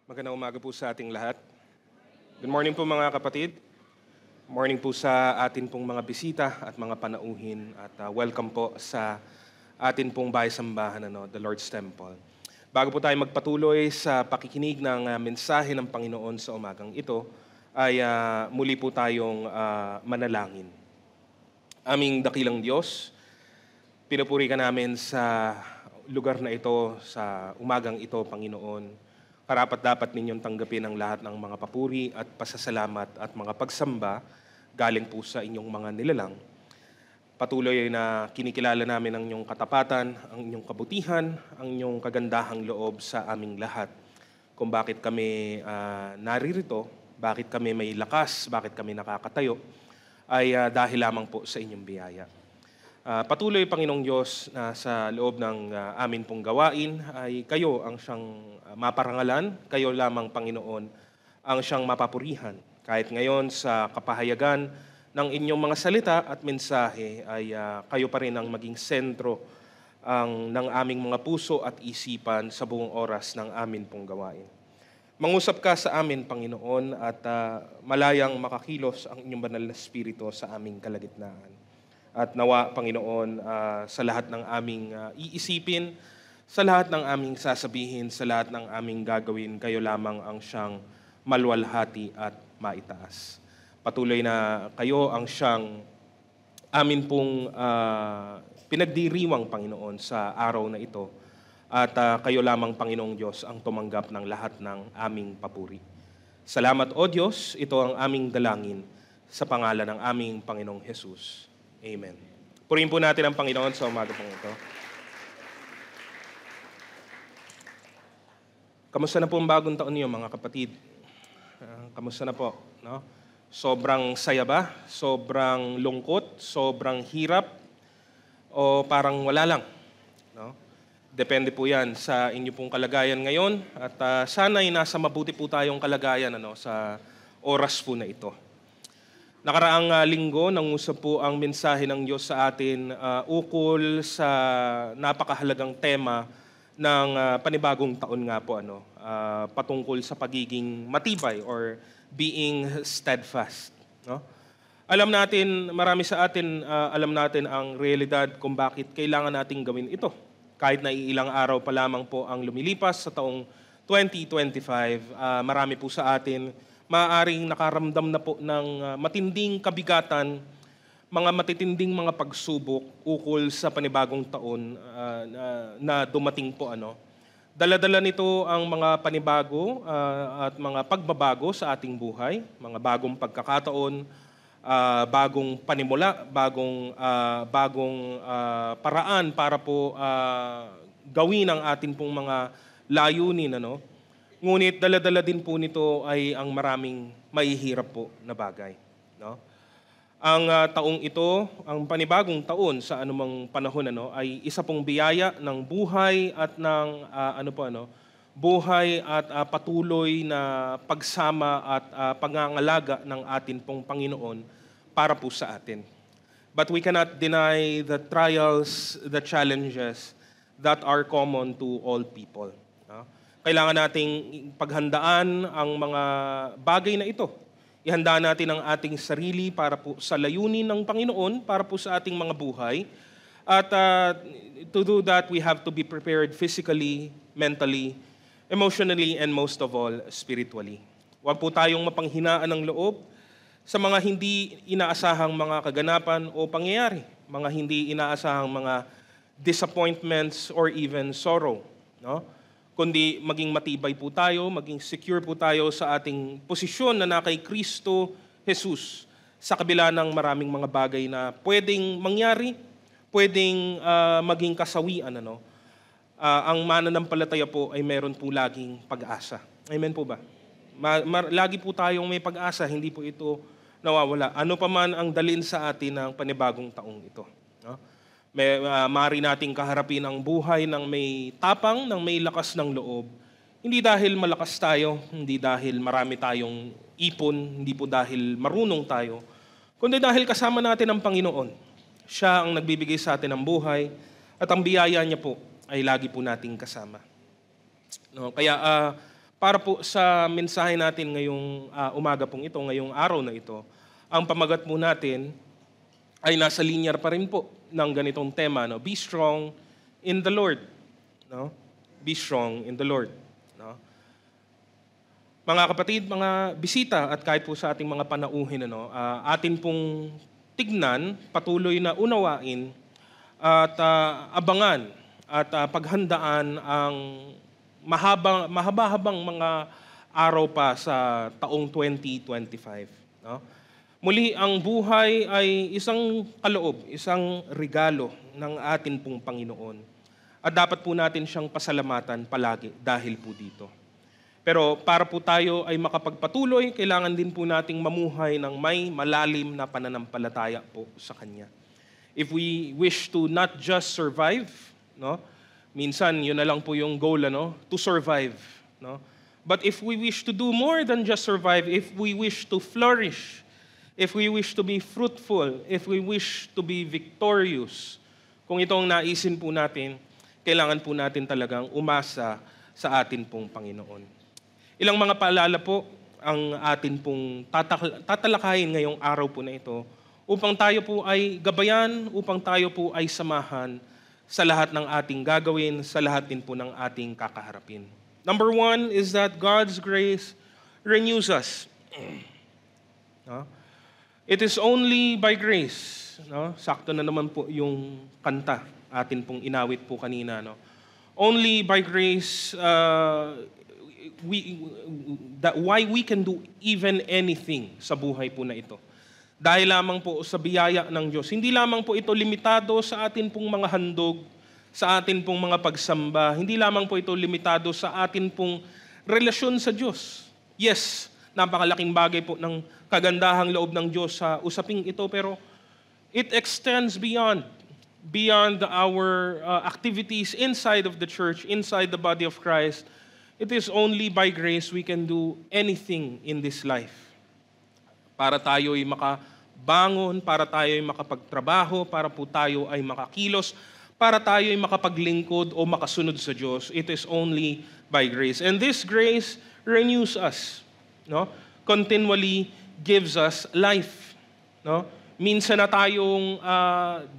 Magandang umaga po sa ating lahat. Good morning po mga kapatid. Morning po sa atin pong mga bisita at mga panauhin at welcome po sa atin pong bahay-sambahan, the Lord's Temple. Bago po tayo magpatuloy sa pakikinig ng mensahe ng Panginoon sa umagang ito, ay muli po tayong manalangin. Aming dakilang Diyos, pinupuri ka namin sa lugar na ito, sa umagang ito, Panginoon. Karapat-dapat ninyong tanggapin ang lahat ng mga papuri at pasasalamat at mga pagsamba galing po sa inyong mga nilalang. Patuloy na kinikilala namin ang inyong katapatan, ang inyong kabutihan, ang inyong kagandahang loob sa aming lahat. Kung bakit kami naririto, bakit kami may lakas, bakit kami nakakatayo, ay dahil lamang po sa inyong biyaya. Patuloy, Panginoong Diyos, na sa loob ng amin pong gawain ay kayo ang siyang maparangalan, kayo lamang, Panginoon, ang siyang mapapurihan. Kahit ngayon sa kapahayagan ng inyong mga salita at mensahe ay kayo pa rin ang maging sentro ng aming mga puso at isipan sa buong oras ng amin pong gawain. Mangusap ka sa amin, Panginoon, at malayang makakilos ang inyong banal na espiritu sa aming kalagitnaan. At nawa, Panginoon, sa lahat ng aming iisipin, sa lahat ng aming sasabihin, sa lahat ng aming gagawin, kayo lamang ang siyang malwalhati at maitaas. Patuloy na kayo ang siyang amin pong pinagdiriwang, Panginoon, sa araw na ito. At kayo lamang, Panginoong Diyos, ang tumanggap ng lahat ng aming papuri. Salamat, O Diyos, ito ang aming dalangin sa pangalan ng aming Panginoong Jesus. Amen. Purihin po natin ang Panginoon sa umaga pong ito. Kamusta na po ang bagong taon niyo, mga kapatid? Kamusta na po? No? Sobrang saya ba? Sobrang lungkot? Sobrang hirap? O parang wala lang? No? Depende po yan sa inyo pong kalagayan ngayon. At sana'y nasa mabuti po tayong kalagayan sa oras po na ito. Nakaraang linggo, nangusap po ang mensahe ng Diyos sa atin ukol sa napakahalagang tema ng panibagong taon nga po, patungkol sa pagiging matibay or being steadfast. No? Alam natin, marami sa atin, alam natin ang realidad kung bakit kailangan nating gawin ito. Kahit na ilang araw pa lamang po ang lumilipas sa taong 2025, marami po sa atin maaaring nakaramdam na po ng matinding kabigatan, mga matitinding mga pagsubok ukol sa panibagong taon na dumating po. Dala-dala nito ang mga panibago at mga pagbabago sa ating buhay, mga bagong pagkakataon, bagong panimula, bagong paraan para po gawin ang atin pong mga layunin. Ngunit dala-dala din po nito ay ang maraming mahihirap po na bagay. No? Ang taong ito, ang panibagong taon sa anumang panahon ay isa pong biyaya ng buhay at ng buhay at patuloy na pagsama at pangangalaga ng atin pong Panginoon para po sa atin. But we cannot deny the trials, the challenges that are common to all people. Kailangan nating paghandaan ang mga bagay na ito. Ihanda natin ang ating sarili para po sa layunin ng Panginoon, para po sa ating mga buhay. At to do that, we have to be prepared physically, mentally, emotionally, and most of all, spiritually. Huwag po tayong mapanghinaan ng loob sa mga hindi inaasahang mga kaganapan o pangyayari, mga hindi inaasahang mga disappointments or even sorrow. No? Kundi maging matibay po tayo, maging secure po tayo sa ating posisyon na kay Kristo Jesus sa kabila ng maraming mga bagay na pwedeng mangyari, pwedeng maging kasawian. Ang mananampalataya po ay meron po laging pag-asa. Amen po ba? Lagi po tayong may pag-asa, hindi po ito nawawala. Ano pa man ang dalhin sa atin ng panibagong taong ito. Maaari nating kaharapin ang buhay ng may tapang, ng may lakas ng loob. Hindi dahil malakas tayo, hindi dahil marami tayong ipon, hindi po dahil marunong tayo, kundi dahil kasama natin ang Panginoon. Siya ang nagbibigay sa atin ng buhay at ang biyaya niya po ay lagi po nating kasama. Kaya para po sa mensahe natin ngayong umaga pong ito, ngayong araw na ito, ang pamagat po natin ay nasa linyar pa rin po ng ganitong tema, no? Be strong in the Lord. No? Be strong in the Lord. No? Mga kapatid, mga bisita at kahit po sa ating mga panauhin, atin pong tignan, patuloy na unawain at abangan at paghandaan ang mahaba-habang mga araw pa sa taong 2025. No? Muli, ang buhay ay isang kaloob, isang regalo ng atin pong Panginoon. At dapat po natin siyang pasalamatan palagi dahil po dito. Pero para po tayo ay makapagpatuloy, kailangan din po nating mamuhay ng may malalim na pananampalataya po sa Kanya. If we wish to not just survive, no? Minsan yun na lang po yung goal, to survive, no? But if we wish to do more than just survive, if we wish to flourish, if we wish to be fruitful, if we wish to be victorious, kung itong naisin po natin, kailangan po natin talagang umasa sa atin pong Panginoon. Ilang mga paalala po ang atin pong tatalakayin ngayong araw po na ito upang tayo po ay gabayan, upang tayo po ay samahan sa lahat ng ating gagawin, sa lahat din po ng ating kakaharapin. Number 1 is that God's grace renews us. No? It is only by grace. No? Sakto na naman po yung kanta atin pong inawit po kanina. No? Only by grace, why we can do even anything sa buhay po na ito. Dahil lamang po sa biyaya ng Diyos. Hindi lamang po ito limitado sa atin pong mga handog, sa atin pong mga pagsamba. Hindi lamang po ito limitado sa atin pong relasyon sa Diyos. Yes, napakalaking bagay po ng kagandahang loob ng Diyos sa usaping ito, pero it extends beyond our activities inside of the church, inside the body of Christ. It is only by grace we can do anything in this life. Para tayo ay makabangon, para tayo ay makapagtrabaho, para po tayo ay makakilos, para tayo ay makapaglingkod o makasunod sa Diyos. It is only by grace. And this grace renews us. No? Continually gives us life. No? Minsan na tayong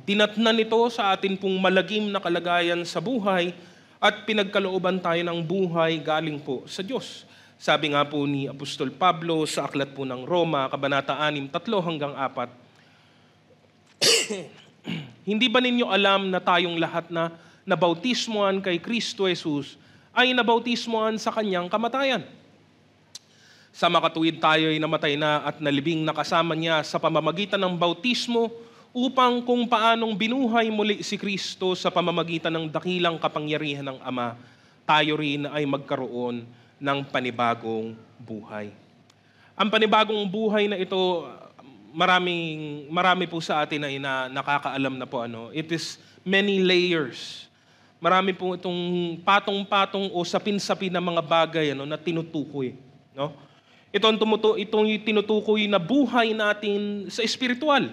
dinatnan ito sa atin pong malagim na kalagayan sa buhay at pinagkalooban tayo ng buhay galing po sa Diyos. Sabi nga po ni Apostol Pablo sa aklat po ng Roma, Kabanata 6, 3-4, hindi ba ninyo alam na tayong lahat na nabautismoan kay Kristo Jesus ay nabautismoan sa Kanyang kamatayan? Sa makatuwid tayo ay namatay na at nalibing na kasama niya sa pamamagitan ng bautismo upang kung paanong binuhay muli si Kristo sa pamamagitan ng dakilang kapangyarihan ng Ama, tayo rin ay magkaroon ng panibagong buhay. Ang panibagong buhay na ito, marami po sa atin ay nakakaalam na po. It is many layers. Marami po itong patong-patong o sapin-sapin na mga bagay na tinutukoy. No? Itong tinutukoy na buhay natin sa espiritual.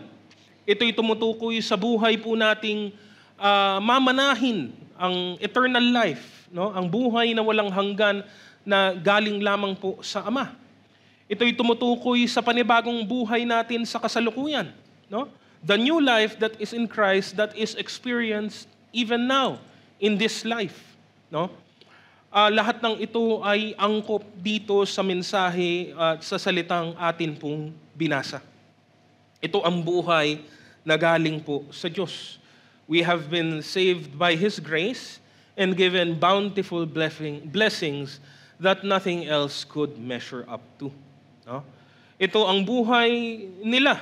Ito'y tumutukoy sa buhay po nating mamanahin ang eternal life. No? Ang buhay na walang hanggan na galing lamang po sa Ama. Ito'y tumutukoy sa panibagong buhay natin sa kasalukuyan. No? The new life that is in Christ that is experienced even now in this life. No? Lahat ng ito ay angkop dito sa mensahe at sa salitang atin pong binasa. Ito ang buhay na galing po sa Diyos. We have been saved by His grace and given bountiful blessings that nothing else could measure up to. No? Ito ang buhay nila,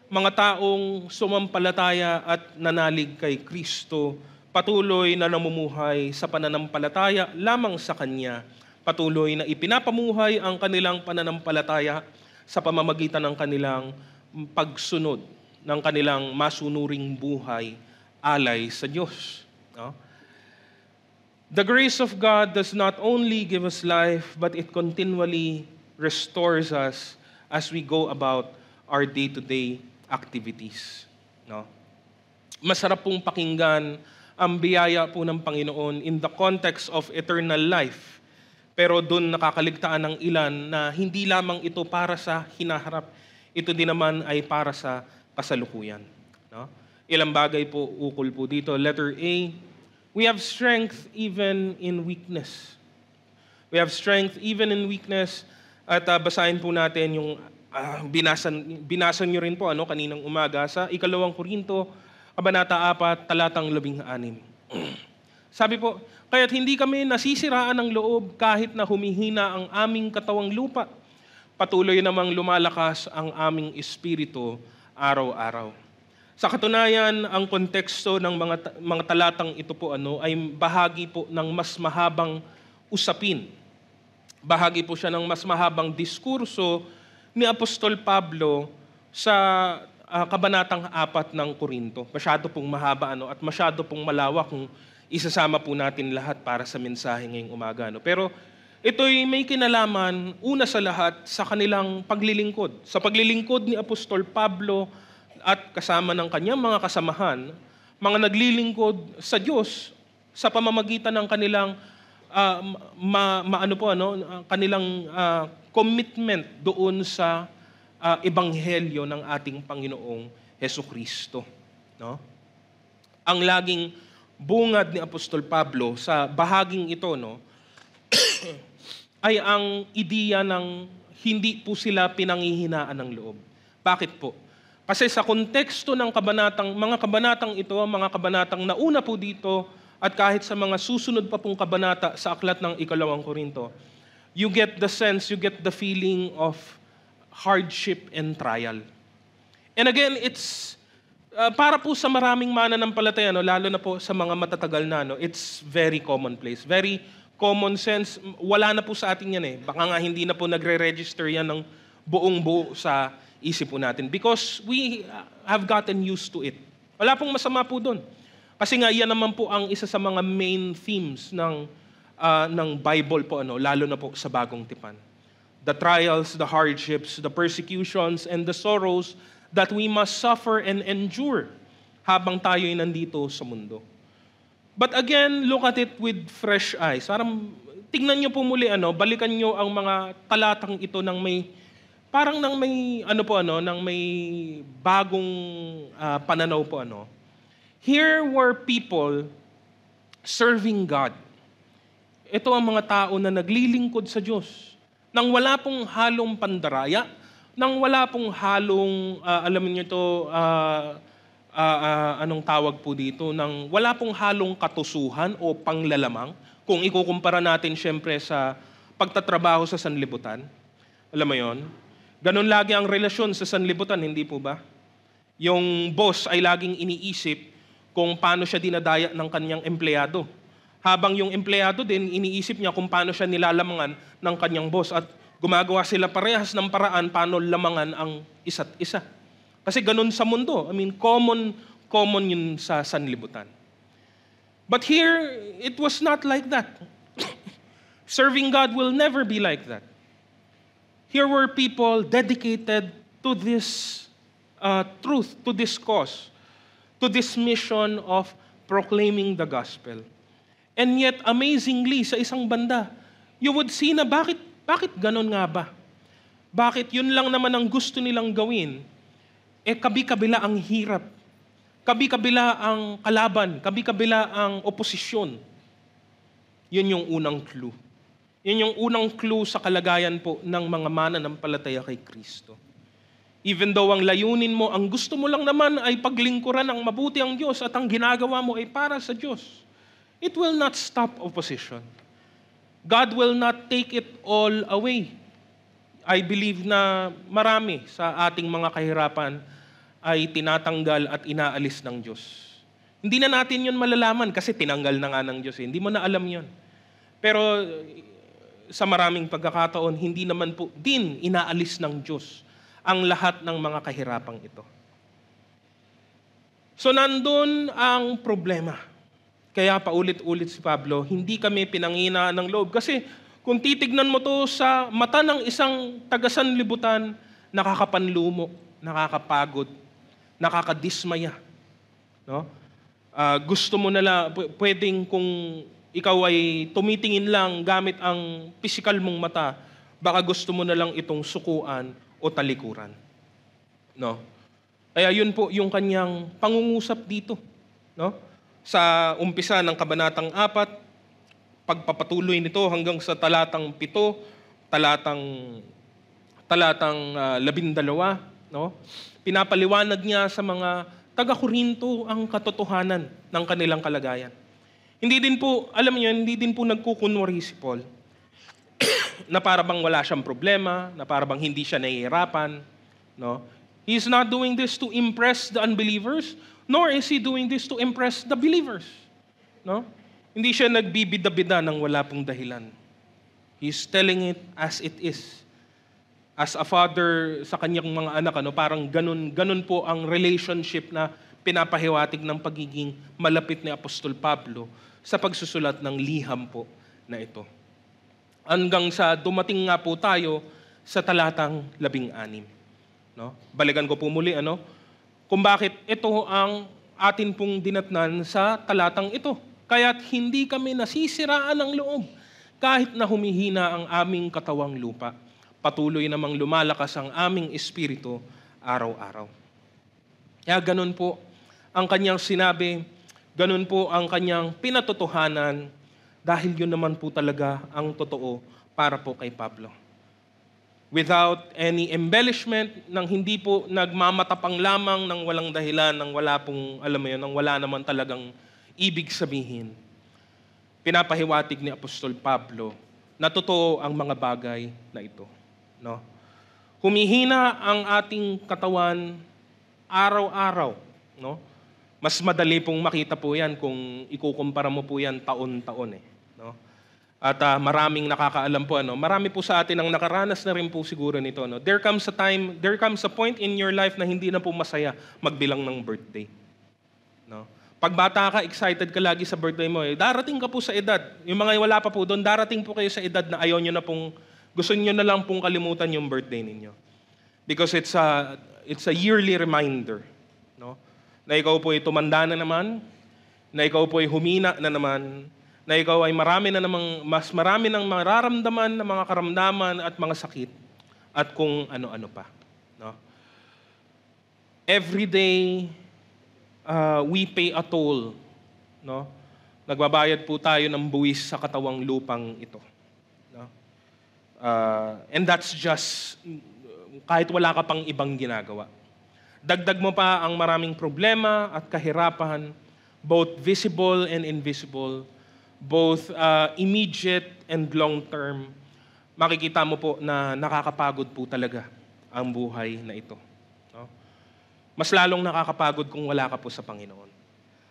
mga taong sumampalataya at nanalig kay Kristo, patuloy na namumuhay sa pananampalataya lamang sa Kanya, patuloy na ipinapamuhay ang kanilang pananampalataya sa pamamagitan ng kanilang pagsunod, ng kanilang masunuring buhay alay sa Diyos. No? The grace of God does not only give us life, but it continually restores us as we go about our day-to-day activities. No? Masarap pong pakinggan ang biyaya po ng Panginoon in the context of eternal life. Pero doon nakakaligtaan ng ilan na hindi lamang ito para sa hinaharap, ito din naman ay para sa kasalukuyan. No? Ilang bagay po ukol po dito. Letter A, we have strength even in weakness. We have strength even in weakness. At basahin po natin yung binasan nyo rin po kaninang umaga sa 2 Korinto, Kabanata 4, talatang 16. Sabi po, kaya't hindi kami nasisiraan ng loob kahit na humihina ang aming katawang lupa. Patuloy namang lumalakas ang aming espiritu araw-araw. Sa katunayan, ang konteksto ng mga talatang ito po ay bahagi po ng mas mahabang usapin. Bahagi po siya ng mas mahabang diskurso ni Apostol Pablo sa Kabanatang 4 ng Korinto. Masyado pong mahaba at masyado pong malawak kung isasama po natin lahat para sa mensahe ngayong umaga. Pero ito'y may kinalaman, una sa lahat, sa kanilang paglilingkod. Sa paglilingkod ni Apostol Pablo at kasama ng kanyang mga kasamahan, mga naglilingkod sa Diyos sa pamamagitan ng kanilang kanilang commitment doon sa ebanghelyo ng ating Panginoong Hesukristo. No? Ang laging bungad ni Apostol Pablo sa bahaging ito ay ang ideya ng hindi po sila pinanghihinaan ng loob. Bakit po? Kasi sa konteksto ng mga kabanatang ito, mga kabanatang nauna po dito, at kahit sa mga susunod pa pong kabanata sa aklat ng 2 Korinto, you get the sense, you get the feeling of hardship and trial. And again, it's para po sa maraming mananampalataya, lalo na po sa mga matatagal na, it's very commonplace, very common sense. Wala na po sa atin yan Baka nga hindi na po nagre-register yan ng buong-buo sa isip po natin because we have gotten used to it. Wala pong masama po doon. Kasi nga yan naman po ang isa sa mga main themes ng Bible po, lalo na po sa Bagong Tipan. The trials, the hardships, the persecutions, and the sorrows that we must suffer and endure habang tayo'y nandito sa mundo. But again, look at it with fresh eyes. Parang tingnan nyo po muli, balikan nyo ang mga talatang ito ng may, parang ng may, ng may bagong pananaw po, Here were people serving God. Ito ang mga tao na naglilingkod sa Diyos. Nang wala pong halong pandaraya, nang wala pong halong, alam niyo ito, anong tawag po dito, nang wala pong halong katusuhan o panglalamang, kung ikukumpara natin syempre sa pagtatrabaho sa sanlibutan. Alam mo yon? Ganon lagi ang relasyon sa sanlibutan, hindi po ba? Yung boss ay laging iniisip kung paano siya dinadaya ng kanyang empleyado. Habang yung empleyado din, iniisip niya kung paano siya nilalamangan ng kanyang boss. At gumagawa sila parehas ng paraan paano lamangan ang isa't isa. Kasi ganun sa mundo. Common yun sa sanlibutan. But here, it was not like that. Serving God will never be like that. Here were people dedicated to this truth, to this cause, to this mission of proclaiming the gospel. And yet, amazingly, sa isang banda, you would see na bakit ganon nga ba? Bakit yun lang naman ang gusto nilang gawin? Kabi-kabila ang hirap. Kabi-kabila ang kalaban. Kabi-kabila ang oposisyon. Yun yung unang clue. Yun yung unang clue sa kalagayan po ng mga mananampalataya kay Kristo. Even though ang layunin mo, ang gusto mo lang naman ay paglingkuran ng mabuti ang Diyos at ang ginagawa mo ay para sa Diyos, it will not stop opposition. God will not take it all away. I believe na marami sa ating mga kahirapan ay tinatanggal at inaalis ng Diyos. Hindi na natin yun malalaman kasi tinanggal na nga ng Diyos. Hindi mo na alam yun. Pero sa maraming pagkakataon, hindi naman po din inaalis ng Diyos ang lahat ng mga kahirapang ito. So nandun ang problema. Kaya paulit-ulit si Pablo, hindi kami pinanghinaan ng loob. Kasi kung titignan mo to sa mata ng isang taga-sanlibutan, nakakapanlumo, nakakapagod, nakakadismaya. No? Gusto mo pwedeng kung ikaw ay tumitingin lang gamit ang pisikal mong mata, baka gusto mo na lang itong sukuan o talikuran. No? Kaya yun po yung kanyang pangungusap dito. No? Sa umpisa ng Kabanatang 4, pagpapatuloy nito hanggang sa talatang 7, talatang 12, no? Pinapaliwanag niya sa mga taga-Korinto ang katotohanan ng kanilang kalagayan. Hindi din po, alam niyo, hindi din po nagkukunwari si Paul na para bang wala siyang problema, na para bang hindi siya nahihirapan, no? He's not doing this to impress the unbelievers, nor is he doing this to impress the believers, no? Hindi siya nagbibida-bida ng wala pong dahilan. He's telling it as it is. As a father sa kanyang mga anak, parang ganun po ang relationship na pinapahiwatig ng pagiging malapit ni Apostol Pablo sa pagsusulat ng liham po na ito. Hanggang sa dumating nga po tayo sa talatang 16. No? Balikan ko po muli, kung bakit ito ang atin pong dinatnan sa talatang ito. Kaya't hindi kami nasisiraan ng loob kahit na humihina ang aming katawang lupa. Patuloy namang lumalakas ang aming espiritu araw-araw. Kaya ganun po ang kanyang sinabi, ganun po ang kanyang pinatotohanan, dahil yun naman po talaga ang totoo para po kay Pablo. Without any embellishment, nang hindi po nagmamatapang lamang ng walang dahilan, ng wala pong, ng wala naman talagang ibig sabihin. Pinapahiwatig ni Apostol Pablo na totoo ang mga bagay na ito. No? Humihina ang ating katawan araw-araw. No? Mas madali pong makita po yan kung ikukumpara mo po yan taon-taon. No? At maraming nakakaalam po. Marami po sa atin ang nakaranas na rin po siguro nito. No? There comes a point in your life na hindi na po masaya magbilang ng birthday. No? Pag bata ka, excited ka lagi sa birthday mo. Darating ka po sa edad. Yung mga wala pa po doon, darating po kayo sa edad na ayaw nyo na pong, gusto nyo na lang pong kalimutan yung birthday ninyo. Because it's a yearly reminder. No? Na ikaw po ay tumanda na naman, na ikaw po ay humina na naman, na ikaw ay mas marami ng mararamdaman na mga karamdaman at mga sakit at kung ano-ano pa. No? Every day, we pay a toll. No? Nagbabayad po tayo ng buwis sa katawang lupang ito. No? And that's just kahit wala ka pang ibang ginagawa. Dagdag mo pa ang maraming problema at kahirapan, both visible and invisible, both immediate and long-term. Makikita mo po na nakakapagod po talaga ang buhay na ito. No? Mas lalong nakakapagod kung wala ka po sa Panginoon.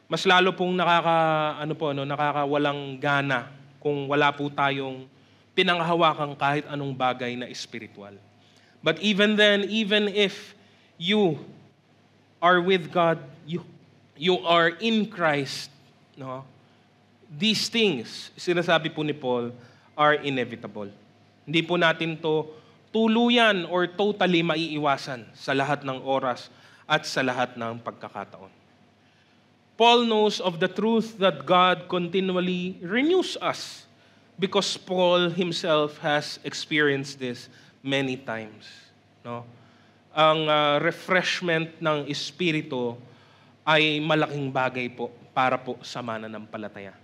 Mas lalo pong nakakawalang gana kung wala po tayong pinanghahawakan kahit anong bagay na espiritual. But even then, even if you are with God, you are in Christ, no? These things, sinasabi po ni Paul, are inevitable. Hindi po natin to tuluyan or totally maiiwasan sa lahat ng oras at sa lahat ng pagkakataon. Paul knows of the truth that God continually renews us because Paul himself has experienced this many times. No? Ang refreshment ng Espiritu ay malaking bagay po para po sa mananampalataya.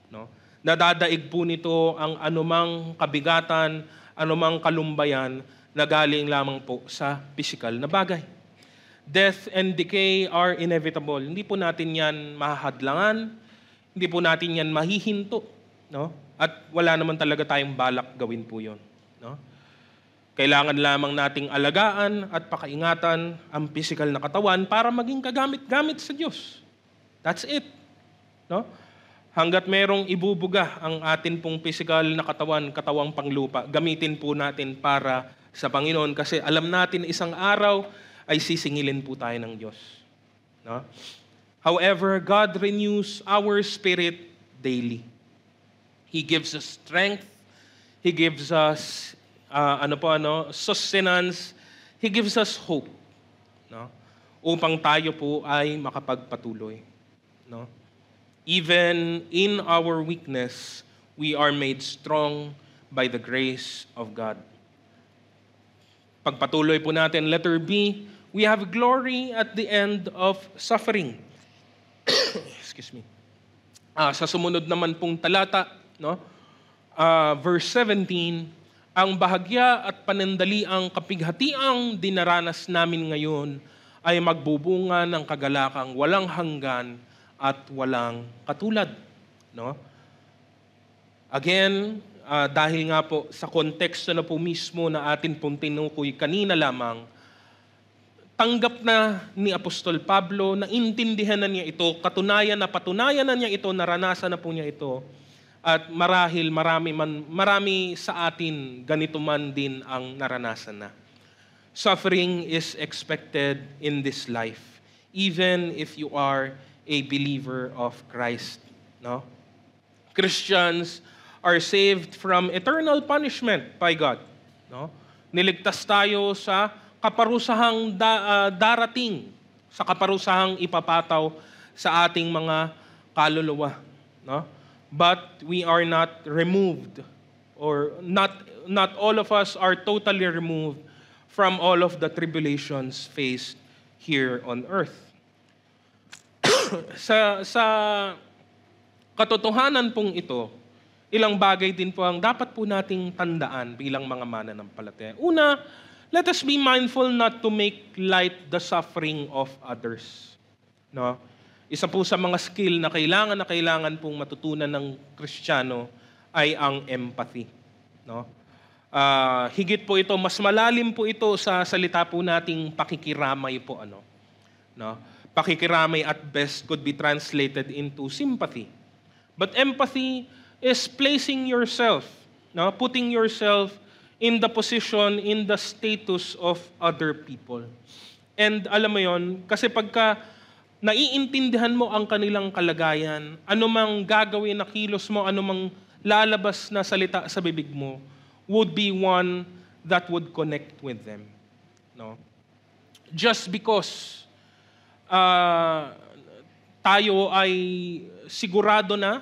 No? Nadadaig po nito ang anumang kabigatan, anumang kalumbayan na galing lamang po sa pisikal na bagay. Death and decay are inevitable. Hindi po natin yan mahahadlangan, hindi po natin yan mahihinto. No? At wala naman talaga tayong balak gawin po yun. No? Kailangan lamang nating alagaan at pakaingatan ang pisikal na katawan para maging kagamit-gamit sa Diyos. That's it. No? Hanggat merong ibubuga ang atin pong pisikal na katawan, katawang panglupa, gamitin po natin para sa Panginoon kasi alam natin isang araw ay sisingilin po tayo ng Diyos. No? However, God renews our spirit daily. He gives us strength. He gives us sustenance. He gives us hope. No? Upang tayo po ay makapagpatuloy. No? Even in our weakness, we are made strong by the grace of God. Pagpatuloy po natin, letter B, we have glory at the end of suffering. Excuse me. Sa sumunod naman pong talata, no? Verse 17, ang bahagya at panandaliang kapighatiang dinaranas namin ngayon ay magbubunga ng kagalakang walang hanggan at walang katulad. No? Again, dahil nga po sa konteksto na po mismo na atin pong tinukoy kanina lamang, tanggap na ni Apostol Pablo na intindihan na niya ito, patunayan na niya ito, naranasan na po niya ito, at marahil marami sa atin ganito man din ang naranasan na. Suffering is expected in this life, even if you are a believer of Christ. No? Christians are saved from eternal punishment by God. No? Niligtas tayo sa kaparusahang darating, sa kaparusahang ipapataw sa ating mga kaluluwa. No? But we are not removed, or not all of us are totally removed from all of the tribulations faced here on earth. Sa katotohanan pong ito, ilang bagay din po ang dapat po nating tandaan bilang mga mananampalataya. Una, let us be mindful not to make light the suffering of others. No? Isa po sa mga skill na kailangan pong matutunan ng Kristiyano ay ang empathy. No? Higit po ito, mas malalim po ito sa salita po nating pakikiramay po. No? Pakikiramay at best could be translated into sympathy. But empathy is placing yourself, no? Putting yourself in the position, in the status of other people. And alam mo yon, kasi pagka naiintindihan mo ang kanilang kalagayan, anumang gagawin na kilos mo, anumang lalabas na salita sa bibig mo, would be one that would connect with them. No? Just because tayo ay sigurado na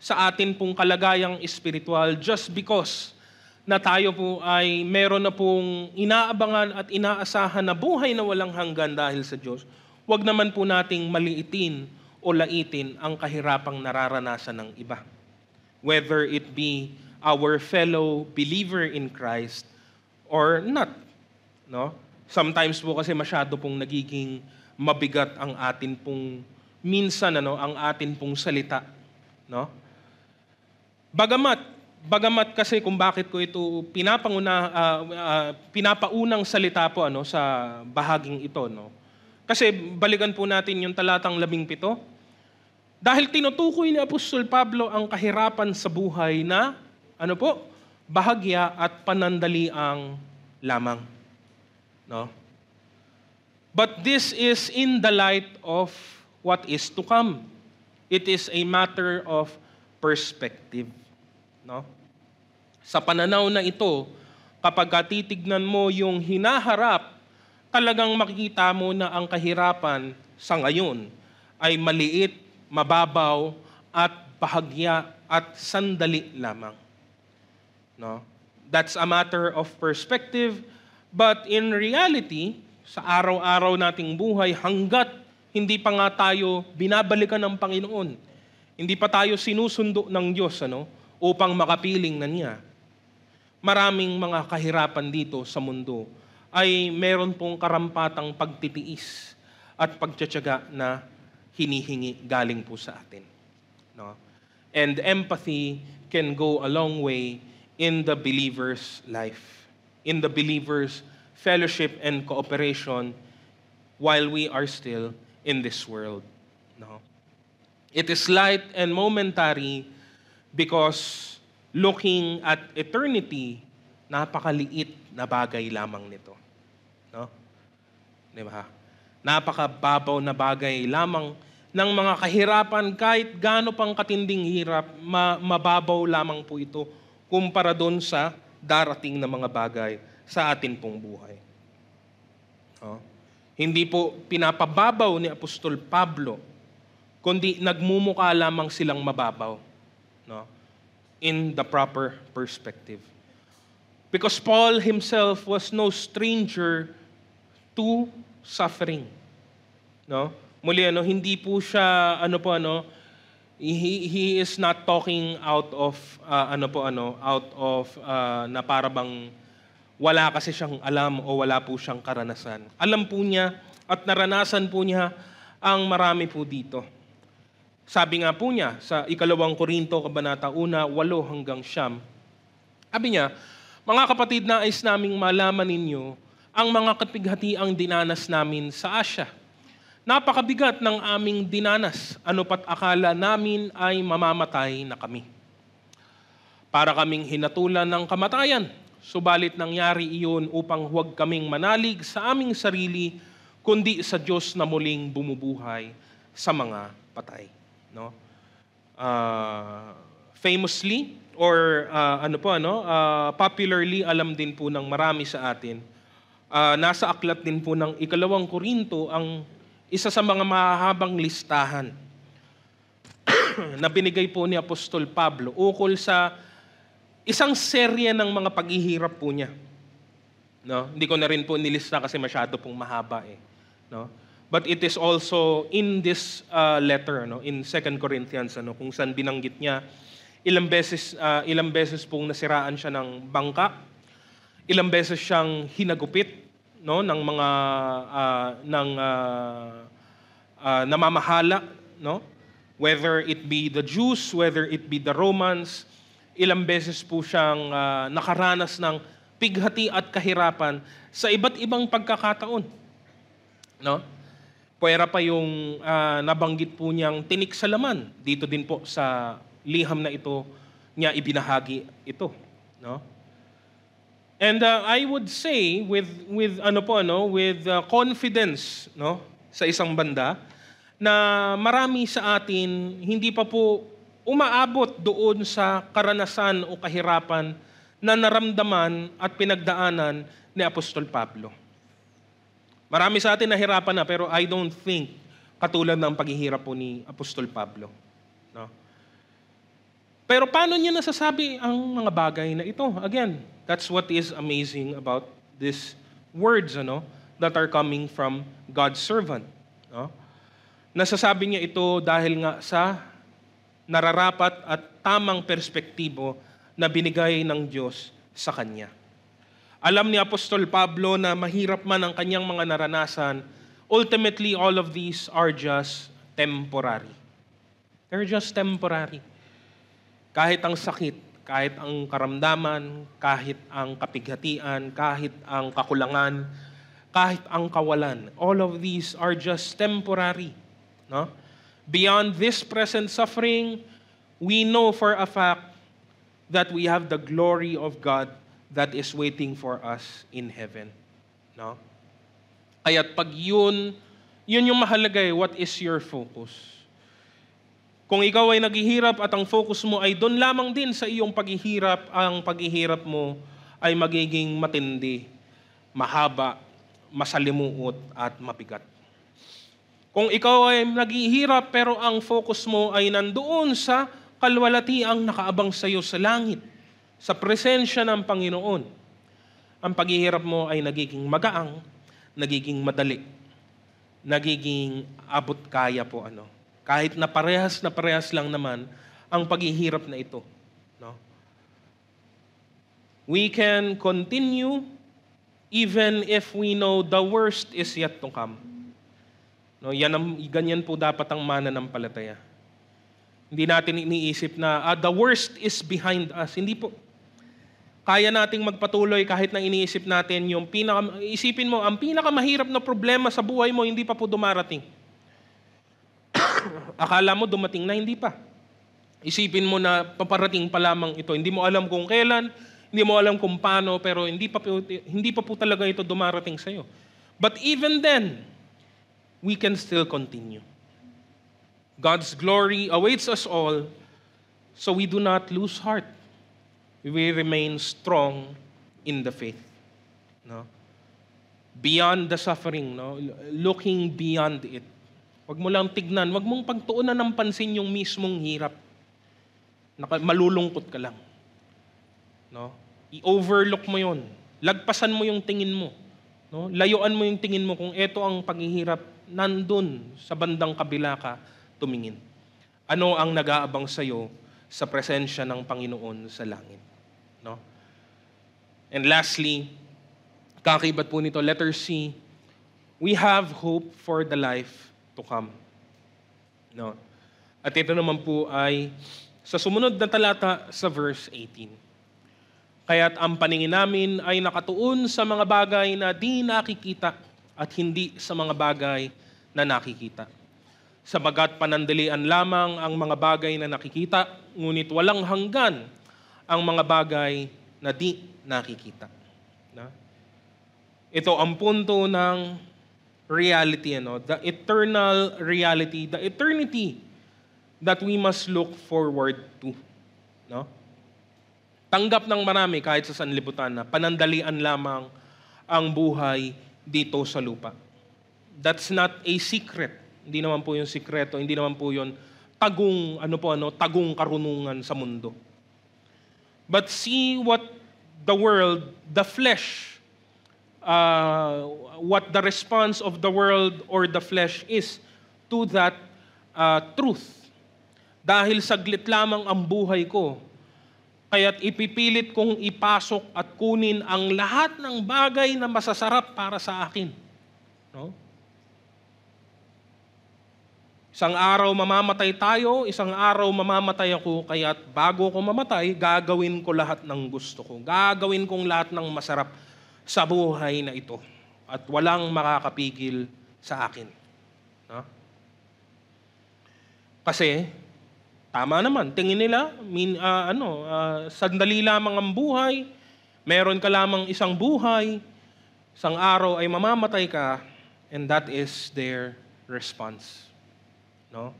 sa atin pong kalagayang espiritual, just because na tayo po ay meron na pong inaabangan at inaasahan na buhay na walang hanggan dahil sa Diyos, wag naman po nating maliitin o laitin ang kahirapang nararanasan ng iba. Whether it be our fellow believer in Christ or not. No? Sometimes po kasi masyado pong nagiging mabigat ang atin pong minsan ang atin pong salita, no? Bagamat kasi kung bakit ko ito pinapaunang salita po sa bahaging ito, no? Kasi balikan po natin yung talatang 17. Dahil tinutukoy ni Apostol Pablo ang kahirapan sa buhay na bahagya at panandaliang lamang, no? But this is in the light of what is to come. It is a matter of perspective. No? Sa pananaw na ito, kapag titignan mo yung hinaharap, talagang makikita mo na ang kahirapan sa ngayon ay maliit, mababaw, at bahagya at sandali lamang. No? That's a matter of perspective, but in reality, sa araw-araw nating buhay, hanggat hindi pa nga tayo binabalikan ng Panginoon, hindi pa tayo sinusundo ng Diyos upang makapiling na niya, maraming mga kahirapan dito sa mundo ay meron pong karampatang pagtitiis at pagtsatsaga na hinihingi galing po sa atin. No? And empathy can go a long way in the believer's life, in the believer's fellowship and cooperation while we are still in this world. No? It is light and momentary because looking at eternity, napakaliit na bagay lamang nito. No? Di ba? Napakababaw na bagay lamang ng mga kahirapan, kahit gaano pang katinding hirap, mababaw lamang po ito kumpara doon sa darating na mga bagay sa atin pong buhay. Hindi po pinapababaw ni Apostol Pablo, kundi nagmumukha lamang silang mababaw, no? In the proper perspective. Because Paul himself was no stranger to suffering, no? Muli hindi po siya he is not talking out of na para bang wala kasi siyang alam o wala po siyang karanasan. Alam po niya at naranasan po niya ang marami po dito. Sabi nga po niya sa 2 Korinto kabanata 1:8-9. Sabi niya, mga kapatid, nais naming malaman ninyo ang mga kapighatiang dinanas namin sa Asya. Napakabigat ng aming dinanas, ano pat akala namin ay mamamatay na kami. Para kaming hinatulan ng kamatayan, subalit nangyari iyon upang huwag kaming manalig sa aming sarili, kundi sa Diyos na muling bumubuhay sa mga patay. No? Famously, or popularly, alam din po ng marami sa atin, nasa aklat din po ng 2 Korinto ang isa sa mga mahahabang listahan na binigay po ni Apostol Pablo ukol sa isang serye ng mga paghihirap po niya. No? Hindi ko na rin po nilista kasi masyado pong mahaba eh. No? But it is also in this letter, in 2 Corinthians, kung saan binanggit niya ilang beses pong nasiraan siya ng bangka, ilang beses siyang hinagupit, no, ng mga namamahala, no, whether it be the Jews, whether it be the Romans. Ilang beses po siyang nakaranas ng pighati at kahirapan sa iba't ibang pagkakataon, no. Puwera pa yung nabanggit po niyang tinik sa laman, dito din po sa liham na ito niya ibinahagi ito, no. And I would say with confidence, no, sa isang banda, na marami sa atin hindi pa po umaabot doon sa karanasan o kahirapan na naramdaman at pinagdaanan ni Apostol Pablo. Marami sa atin nahirapan na, pero I don't think katulad ng paghihirap po ni Apostol Pablo, no. Pero paano niya nasasabi ang mga bagay na ito? Again, that's what is amazing about these words, that are coming from God's servant. No? Nasasabi niya ito dahil nga sa nararapat at tamang perspektibo na binigay ng Diyos sa kanya. Alam ni Apostol Pablo na mahirap man ang kanyang mga naranasan, ultimately all of these are just temporary. They're just temporary. Kahit ang sakit, kahit ang karamdaman, kahit ang kapighatian, kahit ang kakulangan, kahit ang kawalan, all of these are just temporary. No? Beyond this present suffering, we know for a fact that we have the glory of God that is waiting for us in heaven. No? Kaya't pag yun yung mahalaga what is your focus? Kung ikaw ay naghihirap at ang focus mo ay doon lamang din sa iyong paghihirap, ang paghihirap mo ay magiging matindi, mahaba, masalimuot at mabigat. Kung ikaw ay naghihirap pero ang focus mo ay nandoon sa kalwalatiang nakaabang sa iyo sa langit, sa presensya ng Panginoon, ang paghihirap mo ay nagiging magaang, nagiging madali, nagiging abot kaya po kahit na parehas lang naman ang paghihirap na ito. No? We can continue even if we know the worst is yet to come. No, ganyan po dapat ang mananampalataya. Hindi natin iniisip na the worst is behind us. Hindi po. Kaya nating magpatuloy kahit na iniisip natin isipin mo, ang pinakamahirap na problema sa buhay mo hindi pa po dumarating. Akala mo dumating na, hindi pa. Isipin mo na paparating pa lamang ito. Hindi mo alam kung kailan, hindi mo alam kung paano, pero hindi pa po talaga ito dumarating sa iyo. But even then, we can still continue. God's glory awaits us all, so we do not lose heart. We remain strong in the faith. No? Beyond the suffering, looking beyond it. Huwag mo lang tignan, huwag mong pagtuunan ng pansin yung mismong hirap. Malulungkot ka lang. No? I-overlook mo yon. Lagpasan mo yung tingin mo. No? Layuan mo yung tingin mo kung ito ang paghihirap, nandun sa bandang kabila ka tumingin. Ano ang nag-aabang sa'yo sa presensya ng Panginoon sa langit? No? And lastly, kakaibat po nito, letter C, we have hope for the life to come. No? At ito naman po ay sa sumunod na talata sa verse 18. Kaya't ang paningin namin ay nakatuon sa mga bagay na di nakikita at hindi sa mga bagay na nakikita. Sabagat panandalian lamang ang mga bagay na nakikita, ngunit walang hanggan ang mga bagay na di nakikita. No? Ito ang punto ng reality, the eternal reality, the eternity that we must look forward to. No? Tanggap ng marami kahit sa sanlibutan na panandalian lamang ang buhay dito sa lupa. That's not a secret. Hindi naman po yung sikreto, hindi naman po yun tagong karunungan sa mundo. But see what the world, the flesh, what the response of the world or the flesh is to that truth. Dahil saglit lamang ang buhay ko, kaya't ipipilit kong ipasok at kunin ang lahat ng bagay na masasarap para sa akin. No? Isang araw mamamatay tayo, isang araw mamamatay ako, kaya't bago ko mamatay, gagawin ko lahat ng gusto ko. Gagawin kong lahat ng masarap sa buhay na ito. At walang makakapigil sa akin. No? Kasi, tama naman, tingin nila, sandali lamang ang buhay, meron ka lamang isang buhay, isang araw ay mamamatay ka, and that is their response. No?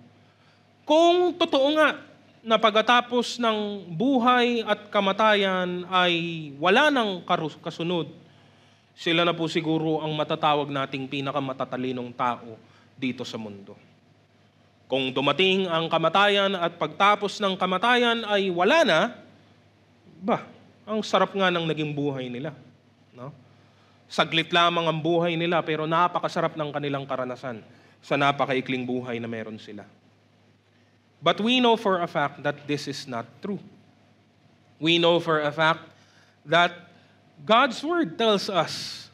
Kung totoo nga na pagkatapos ng buhay at kamatayan ay wala nang kasunod, sila na po siguro ang matatawag nating pinakamatalinong tao dito sa mundo. Kung dumating ang kamatayan at pagtapos ng kamatayan ay wala na, ang sarap nga ng naging buhay nila. No? Saglit lamang ang buhay nila pero napakasarap ng kanilang karanasan sa napakaikling buhay na meron sila. But we know for a fact that this is not true. We know for a fact that God's Word tells us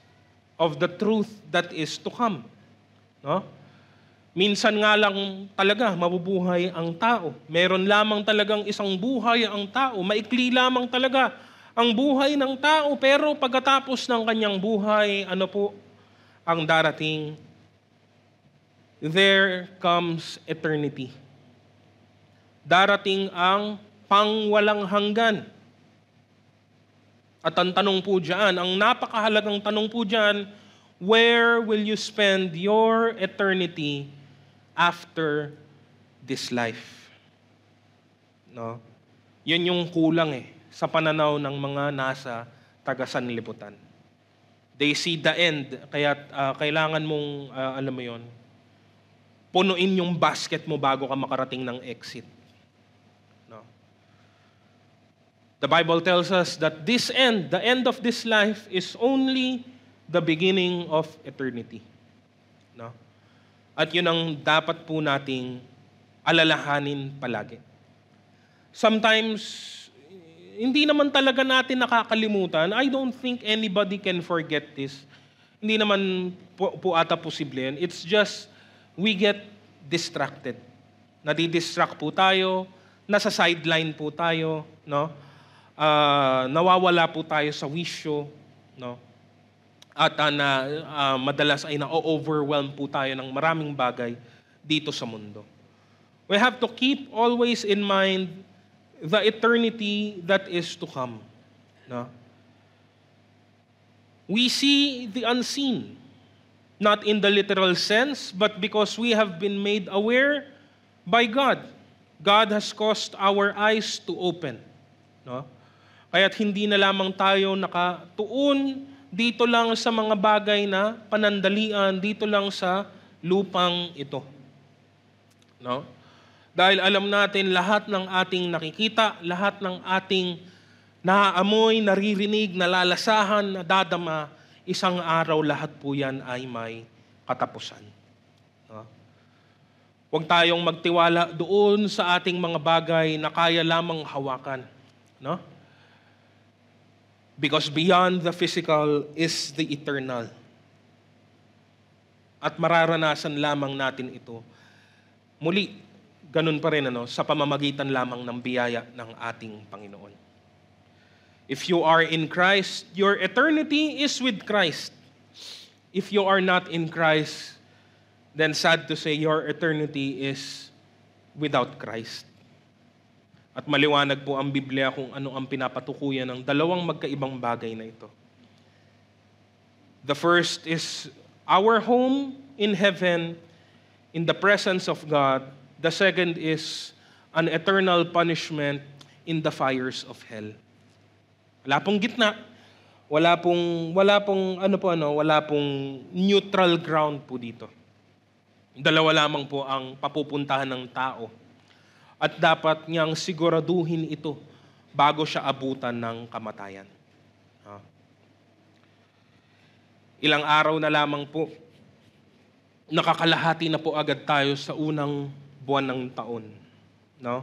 of the truth that is to come. No? Minsan nga lang talaga mabubuhay ang tao. Meron lamang talagang isang buhay ang tao. Maikli lamang talaga ang buhay ng tao. Pero pagkatapos ng kanyang buhay, ano po ang darating? There comes eternity. Darating ang pangwalang hanggan. At ang tanong po dyan, ang napakahalagang tanong po dyan, where will you spend your eternity after this life? No? Yun yung kulang sa pananaw ng mga nasa taga-sanlibutan. They see the end, kaya kailangan mong, punuin yung basket mo bago ka makarating ng exit. The Bible tells us that this end, the end of this life, is only the beginning of eternity. No? At yun ang dapat po nating alalahanin palagi. Sometimes, hindi naman talaga natin nakakalimutan. I don't think anybody can forget this. Hindi naman po ata posible yan. It's just, we get distracted. Nadidistract po tayo, nasa sideline po tayo, no? Nawawala po tayo sa wisyo, no? At madalas ay na-overwhelm po tayo ng maraming bagay dito sa mundo. We have to keep always in mind the eternity that is to come. No? We see the unseen, not in the literal sense, but because we have been made aware by God. God has caused our eyes to open. No? Kaya't hindi na lamang tayo nakatuon dito lang sa mga bagay na panandalian, dito lang sa lupang ito. No? Dahil alam natin lahat ng ating nakikita, lahat ng ating naaamoy, naririnig, nalalasahan, nadadama, isang araw lahat po yan ay may katapusan. No? Huwag tayong magtiwala doon sa ating mga bagay na kaya lamang hawakan. No? Because beyond the physical is the eternal. At mararanasan lamang natin ito. Muli, ganun pa rin sa pamamagitan lamang ng biyaya ng ating Panginoon. If you are in Christ, your eternity is with Christ. If you are not in Christ, then sad to say, your eternity is without Christ. At maliwanag po ang Biblia kung ano ang pinapatukuyan ng dalawang magkaibang bagay na ito. The first is our home in heaven, in the presence of God. The second is an eternal punishment in the fires of hell. Wala pong gitna. Wala pong neutral ground po dito. Dalawa lamang po ang papupuntahan ng tao. At dapat niyang siguraduhin ito bago siya abutan ng kamatayan. Ilang araw na lamang po, nakakalahati na po agad tayo sa unang buwan ng taon. No?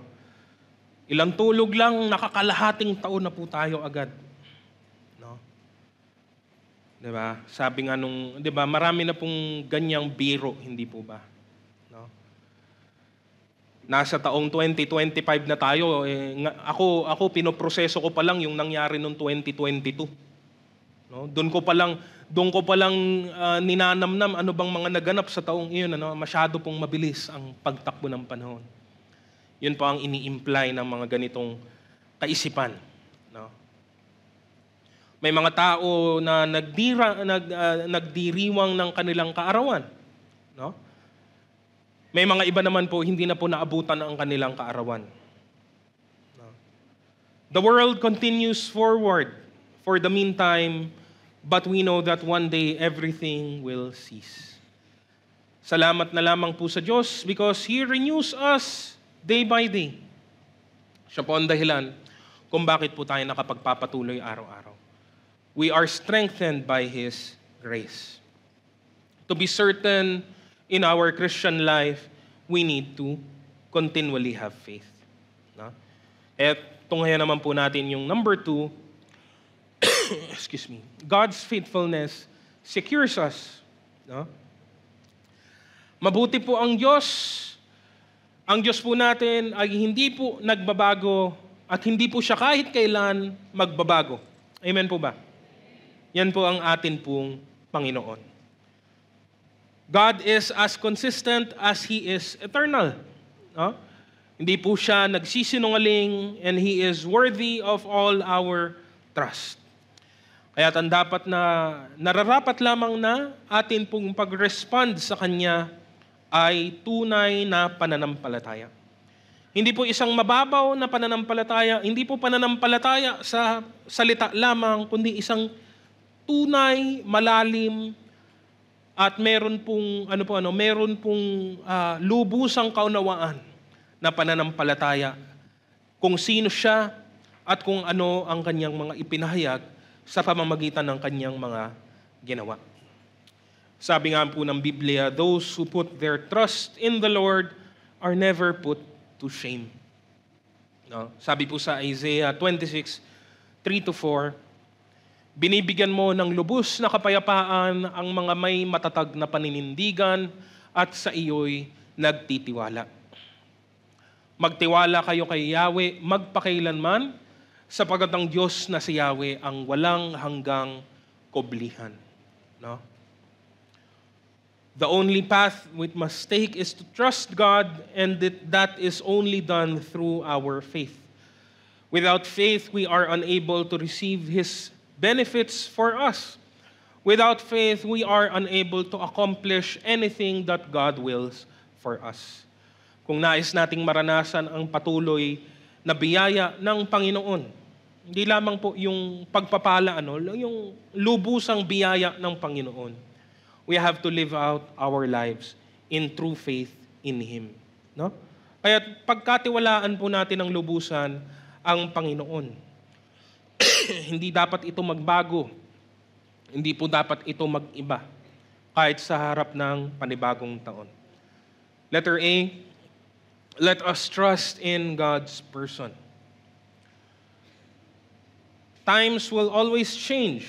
Ilang tulog lang, nakakalahating taon na po tayo agad. No? Diba? Sabi nga diba, marami na pong ganyang biro, hindi po ba? No? Nasa taong 2025 na tayo, ako pinoproseso ko pa lang yung nangyari noong 2022. No? Doon ko pa lang ninanamnam ano bang mga naganap sa taong iyon. Masyado pong mabilis ang pagtakbo ng panahon. Yun po ang ini-imply ng mga ganitong kaisipan. No? May mga tao na nagdiriwang ng kanilang kaarawan. No? May mga iba naman po, hindi na po naabutan ang kanilang kaarawan. No? The world continues forward for the meantime, but we know that one day everything will cease. Salamat na lamang po sa Diyos because He renews us day by day. Siya po ang dahilan kung bakit po tayo nakapagpapatuloy araw-araw. We are strengthened by His grace. To be certain in our Christian life, we need to continually have faith. No? At tunghayan naman po natin yung number 2, excuse me, God's faithfulness secures us. No? Mabuti po ang Diyos. Ang Diyos po natin ay hindi po nagbabago at hindi po siya kahit kailan magbabago. Amen po ba? Yan po ang atin pong Panginoon. God is as consistent as He is eternal. No? Hindi po siya nagsisinungaling and He is worthy of all our trust. Kaya ang dapat na nararapat lamang na atin pong pag-respond sa Kanya ay tunay na pananampalataya. Hindi po isang mababaw na pananampalataya, hindi po pananampalataya sa salita lamang, kundi isang tunay, malalim, at meron pong lubusang kaunawaan na pananampalataya kung sino siya at kung ano ang kanyang mga ipinahayag sa pamamagitan ng kanyang mga ginawa. Sabi nga po ng Biblia, those who put their trust in the Lord are never put to shame. No? Sabi po sa Isaiah 26, 3-4, binibigyan mo ng lubos na kapayapaan ang mga may matatag na paninindigan at sa iyo'y nagtitiwala. Magtiwala kayo kay Yahweh magpakailanman, sapagkat ang Diyos na si Yahweh ang walang hanggang koblihan. No? The only path we must take is to trust God, and that is only done through our faith. Without faith, we are unable to receive His benefits for us. Without faith, we are unable to accomplish anything that God wills for us. Kung nais nating maranasan ang patuloy na biyaya ng Panginoon, hindi lamang po yung pagpapala, yung lubusang biyaya ng Panginoon. We have to live out our lives in true faith in Him. No? Kaya pagkatiwalaan po natin ng lubusan ang Panginoon. Hindi dapat ito magbago. Hindi po dapat ito mag-iba kahit sa harap ng panibagong taon. Letter A, let us trust in God's person. Times will always change.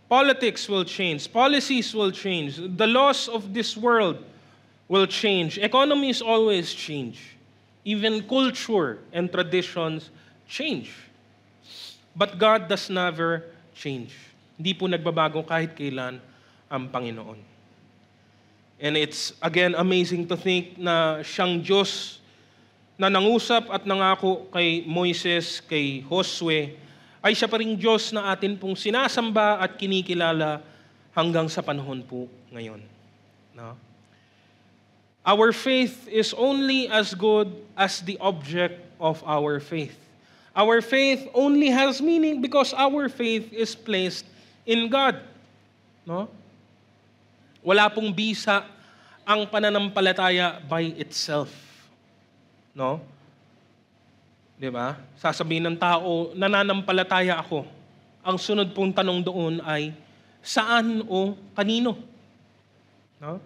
Politics will change. Policies will change. The laws of this world will change. Economies always change. Even culture and traditions change. But God does never change. Hindi po nagbabago kahit kailan ang Panginoon. And it's, again, amazing to think na siyang Diyos na nangusap at nangako kay Moises, kay Josue, ay siya pa ring Diyos na atin pong sinasamba at kinikilala hanggang sa panahon po ngayon. No? Our faith is only as good as the object of our faith. Our faith only has meaning because our faith is placed in God. No? Wala pong bisa ang pananampalataya by itself. No? 'Di ba? Sasabihin ng tao, nananampalataya ako. Ang sunod pong tanong doon ay, saan o kanino? No?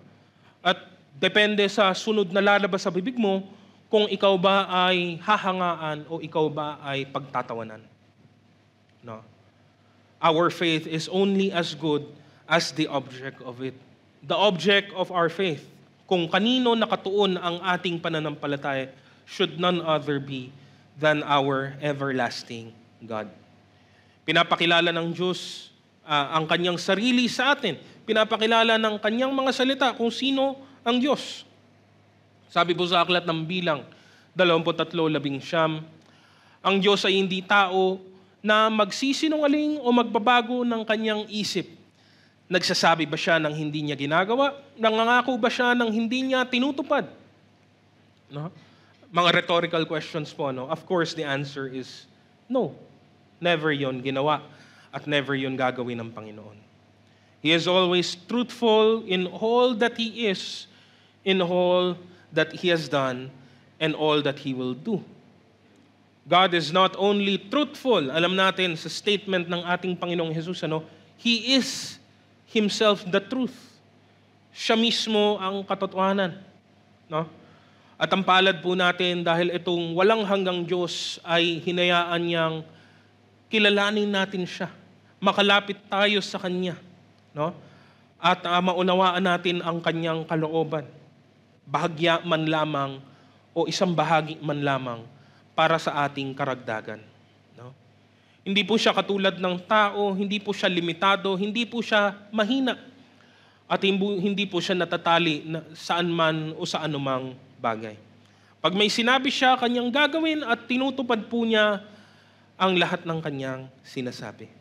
At depende sa sunod na lalabas sa bibig mo, kung ikaw ba ay hahangaan o ikaw ba ay pagtatawanan. No? Our faith is only as good as the object of it. The object of our faith, kung kanino nakatuon ang ating pananampalataya, should none other be than our everlasting God. Pinapakilala ng Diyos ang kanyang sarili sa atin. Pinapakilala ng kanyang mga salita kung sino ang Diyos. Sabi po sa aklat ng Bilang 23:19, ang Diyos ay hindi tao na magsisinungaling o magbabago ng kanyang isip. Nagsasabi ba siya ng hindi niya ginagawa? Nangangako ba siya ng hindi niya tinutupad? No? Mga rhetorical questions po, no? Of course, the answer is no. Never yon ginawa at never yon gagawin ng Panginoon. He is always truthful in all that He is, in all that He has done, and all that He will do. God is not only truthful, alam natin sa statement ng ating Panginoong Jesus, ano? He is Himself the truth. Siya mismo ang katotohanan. No? At ang palad po natin dahil itong walang hanggang Diyos ay hinayaan niyang kilalanin natin siya. Makalapit tayo sa Kanya. No? At maunawaan natin ang Kanyang kalooban. Bahagya man lamang o isang bahagi man lamang para sa ating karagdagan. No? Hindi po siya katulad ng tao, hindi po siya limitado, hindi po siya mahina. At hindi po siya natatali saan man o sa anumang bagay. Pag may sinabi siya, kanyang gagawin at tinutupad po niya ang lahat ng kanyang sinasabi.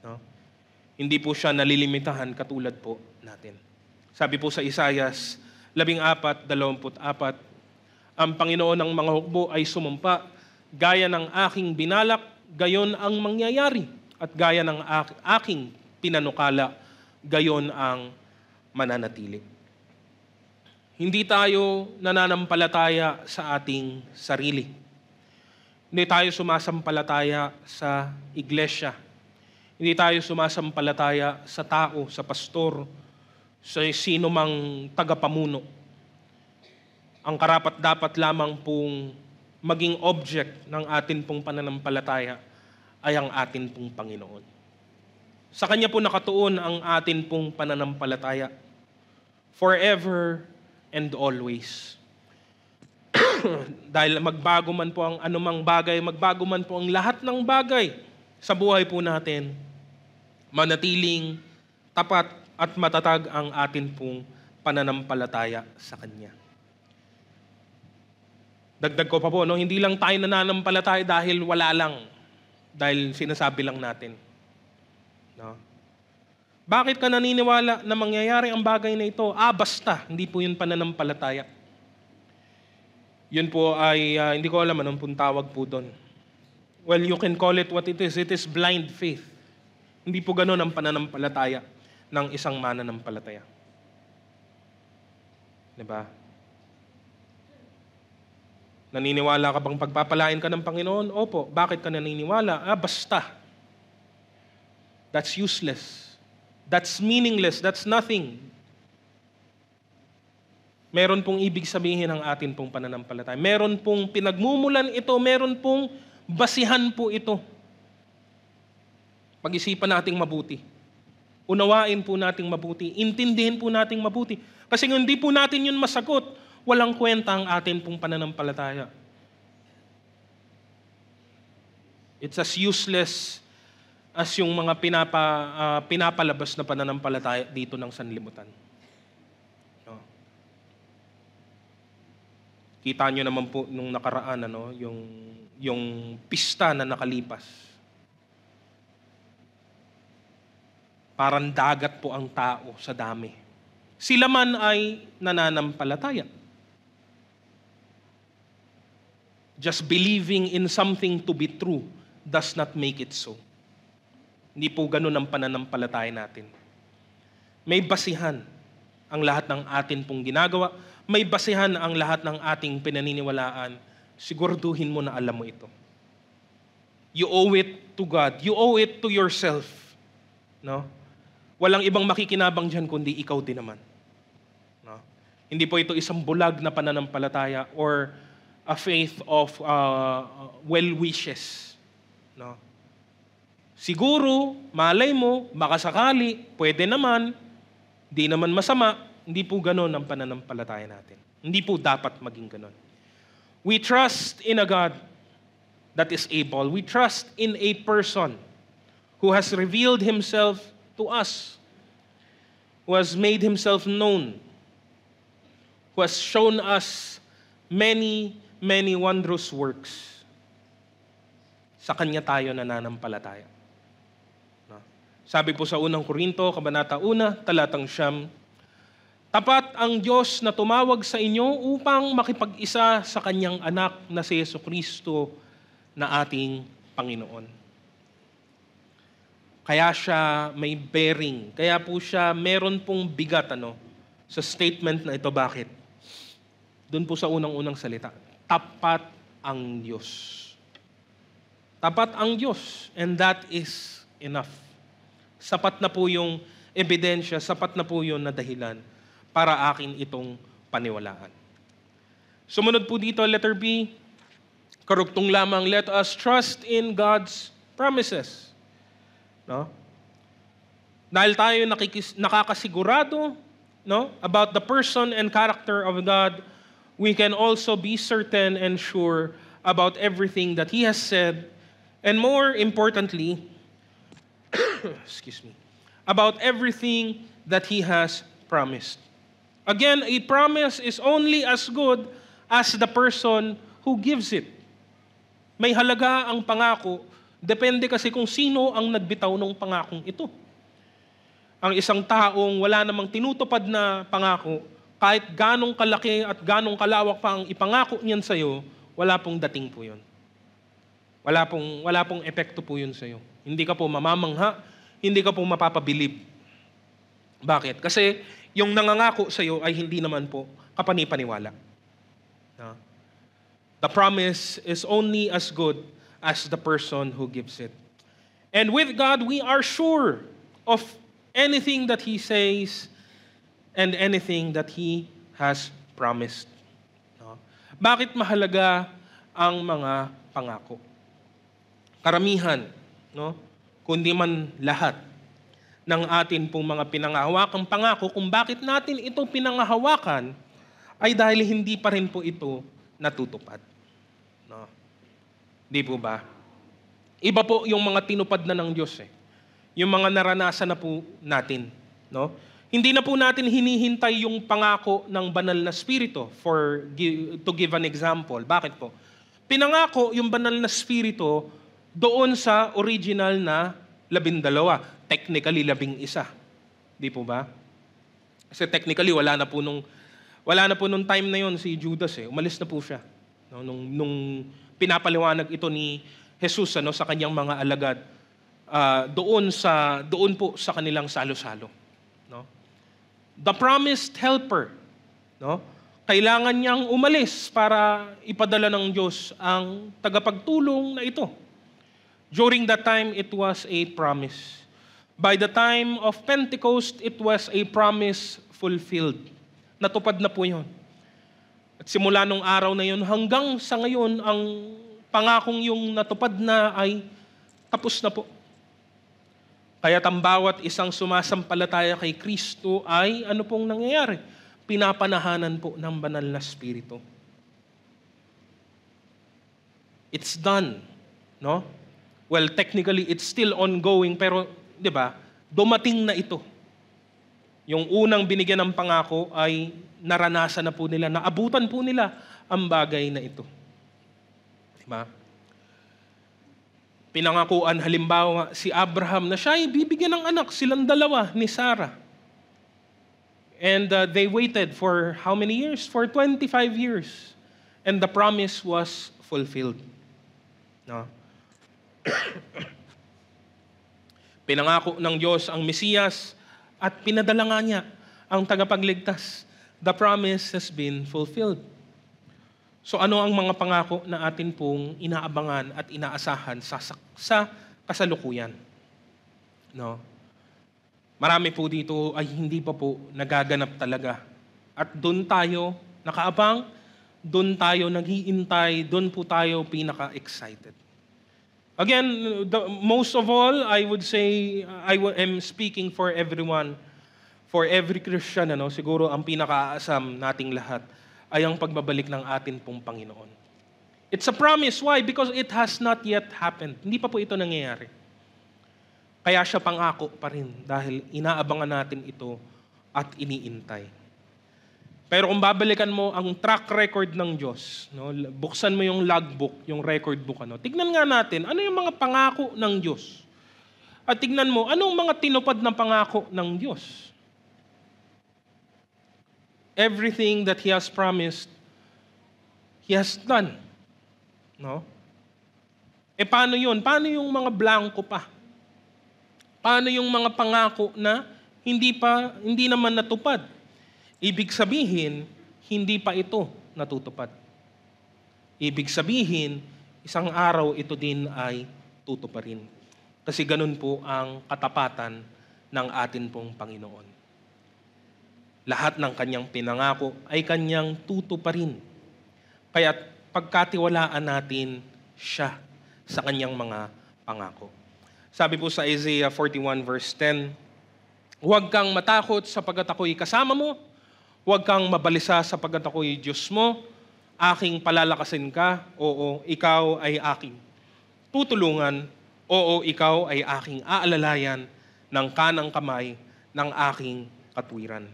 No? Hindi po siya nalilimitahan katulad po natin. Sabi po sa Isaias 14:24, ang Panginoon ng mga hukbo ay sumumpa, gaya ng aking binalak, gayon ang mangyayari, at gaya ng aking pinanukala, gayon ang mananatili. Hindi tayo nananampalataya sa ating sarili. Hindi tayo sumasampalataya sa iglesia. Hindi tayo sumasampalataya sa tao, sa pastor, sa sino mang tagapamuno. Ang karapat-dapat lamang pong maging object ng atin pong pananampalataya ay ang atin pong Panginoon. Sa Kanya po nakatuon ang atin pong pananampalataya. Forever and always. Dahil magbago man po ang anumang bagay, magbago man po ang lahat ng bagay sa buhay po natin, manatiling tapat at matatag ang atin pong pananampalataya sa Kanya. Dagdag ko pa po, no? Hindi lang tayo nananampalataya dahil wala lang, dahil sinasabi lang natin. No? Bakit ka naniniwala na mangyayari ang bagay na ito? Basta. Hindi po yun pananampalataya. Yun po ay, hindi ko alam anong pong tawag po doon. Well, you can call it what it is. It is blind faith. Hindi po ganun ang pananampalataya ng isang mananampalataya. Diba? Naniniwala ka bang pagpapalain ka ng Panginoon? Opo. Bakit ka naniniwala? Basta. That's useless. That's meaningless. That's nothing. Meron pong ibig sabihin ang atin pong pananampalataya. Meron pong pinagmumulan ito. Meron pong basihan po ito. Pag-isipan nating mabuti. Unawain po nating mabuti. Intindihin po nating mabuti. Kasi kung hindi po natin yun masagot, walang kwenta ang atin pong pananampalataya. It's as useless as yung mga pinapalabas na pananampalataya dito ng sanlibutan. No? Kita nyo naman po nung nakaraan, yung pista na nakalipas. Parang dagat po ang tao sa dami. Sila man ay nananampalataya. Just believing in something to be true does not make it so. Hindi po ganun ang pananampalataya natin. May basihan ang lahat ng atin pong ginagawa. May basihan ang lahat ng ating pinaniniwalaan. Siguraduhin mo na alam mo ito. You owe it to God. You owe it to yourself. No? Walang ibang makikinabang dyan kundi ikaw din naman. No? Hindi po ito isang bulag na pananampalataya or a faith of well wishes. No? Siguro, malay mo, makasakali, pwede naman, di naman masama, hindi po ganon ang pananampalataya natin. Hindi po dapat maging ganon. We trust in a God that is able. We trust in a person who has revealed himself to us, who has made himself known, who has shown us many wondrous works. Sa Kanya tayo nananampalataya. No? Sabi po sa unang Korinto, Kabanata 1, talatang 9, tapat ang Diyos na tumawag sa inyo upang makipag-isa sa Kanyang anak na si Jesucristo na ating Panginoon. Kaya siya may bearing. Kaya po siya meron pong bigat sa statement na ito. Bakit? Doon po sa unang-unang salita. Tapat ang Diyos. Tapat ang Diyos. And that is enough. Sapat na po yung ebidensya, sapat na po yun na dahilan para akin itong paniwalaan. Sumunod po dito, letter B, karugtong lamang, let us trust in God's promises. No? Dahil tayo nakakasigurado about the person and character of God, we can also be certain and sure about everything that He has said, and more importantly, about everything that He has promised. Again, a promise is only as good as the person who gives it. May halaga ang pangako, depende kasi kung sino ang nagbitaw ng pangakong ito. Ang isang taong wala namang tinutupad na pangako, kahit ganong kalaki at ganong kalawak pa ang ipangako niyan sa'yo, wala pong dating po yun. Wala pong epekto po yun sa'yo. Hindi ka po mamamangha, hindi ka po mapapabilib. Bakit? Kasi yung nangangako sa'yo ay hindi naman po kapanipaniwala. No? The promise is only as good as the person who gives it. And with God, we are sure of anything that He says and anything that He has promised. No? Bakit mahalaga ang mga pangako? Karamihan, kundi man lahat ng atin pong mga pinangahawakang pangako, kung bakit natin ito pinangahawakan, ay dahil hindi pa rin po ito natutupad. No? Di po ba? Iba po yung mga tinupad na ng Diyos. Yung mga naranasan na po natin. No? Hindi na po natin hinihintay yung pangako ng banal na spirito to give an example. Bakit po? Pinangako yung banal na spirito doon sa original na 12. Technically, 11. Di po ba? Kasi technically, wala na po nung time na yon si Judas. Umalis na po siya. No? Nung pinapaliwanag ito ni Jesus sa kanyang mga alagad, doon po sa kanilang salo-salo. No? The promised helper, kailangan niyang umalis para ipadala ng Diyos ang tagapagtulong na ito. During that time, it was a promise. By the time of Pentecost, it was a promise fulfilled. Natupad na po yun. At simula nung araw na yun, hanggang sa ngayon, ang pangakong yung natupad na ay tapos na po. Kaya ang bawat isang sumasampalataya kay Kristo ay ano pong nangyayari? Pinapanahanan po ng banal na Espiritu. It's done, no? Well, technically, it's still ongoing, pero, di ba, dumating na ito. Yung unang binigyan ng pangako ay naranasan na po nila, naabutan po nila ang bagay na ito. Di ba? Pinangakuan halimbawa si Abraham na siya ay bibigyan ng anak, silang dalawa ni Sarah. And they waited for how many years? For 25 years. And the promise was fulfilled. No? Pinangako ng Diyos ang Mesiyas at pinadala nga niya ang tagapagligtas. The promise has been fulfilled. So ano ang mga pangako na atin pong inaabangan at inaasahan sa kasalukuyan? No? Marami po dito ay hindi pa po nagaganap talaga. At doon tayo nakaabang, doon tayo naghiintay, doon po tayo pinaka-excited. Again, most of all, I would say, I am speaking for everyone, for every Christian, siguro ang pinaka-aasam nating lahat ay ang pagbabalik ng atin pong Panginoon. It's a promise. Why? Because it has not yet happened. Hindi pa po ito nangyayari. Kaya siya pangako pa rin dahil inaabangan natin ito at iniintay. Pero kung babalikan mo ang track record ng Diyos, no, buksan mo yung logbook, yung record book, tignan nga natin, ano yung mga pangako ng Diyos? At tignan mo, anong mga tinupad na pangako ng Diyos? Everything that He has promised, He has done. No? Paano yun? Paano yung mga blanco pa? Paano yung mga pangako na hindi naman natupad? Ibig sabihin, hindi pa ito natutupad. Ibig sabihin, isang araw ito din ay tutuparin. Kasi ganun po ang katapatan ng atin pong Panginoon. Lahat ng kanyang pinangako ay kanyang tutuparin. Kaya pagkatiwalaan natin siya sa kanyang mga pangako. Sabi po sa Isaiah 41 verse 10, huwag kang matakot sapagkat ako'y kasama mo, huwag kang mabalisa sapagkat ako'y Diyos mo, aking palalakasin ka, oo, ikaw ay aking tutulungan, oo, ikaw ay aking aalalayan ng kanang kamay ng aking katwiran.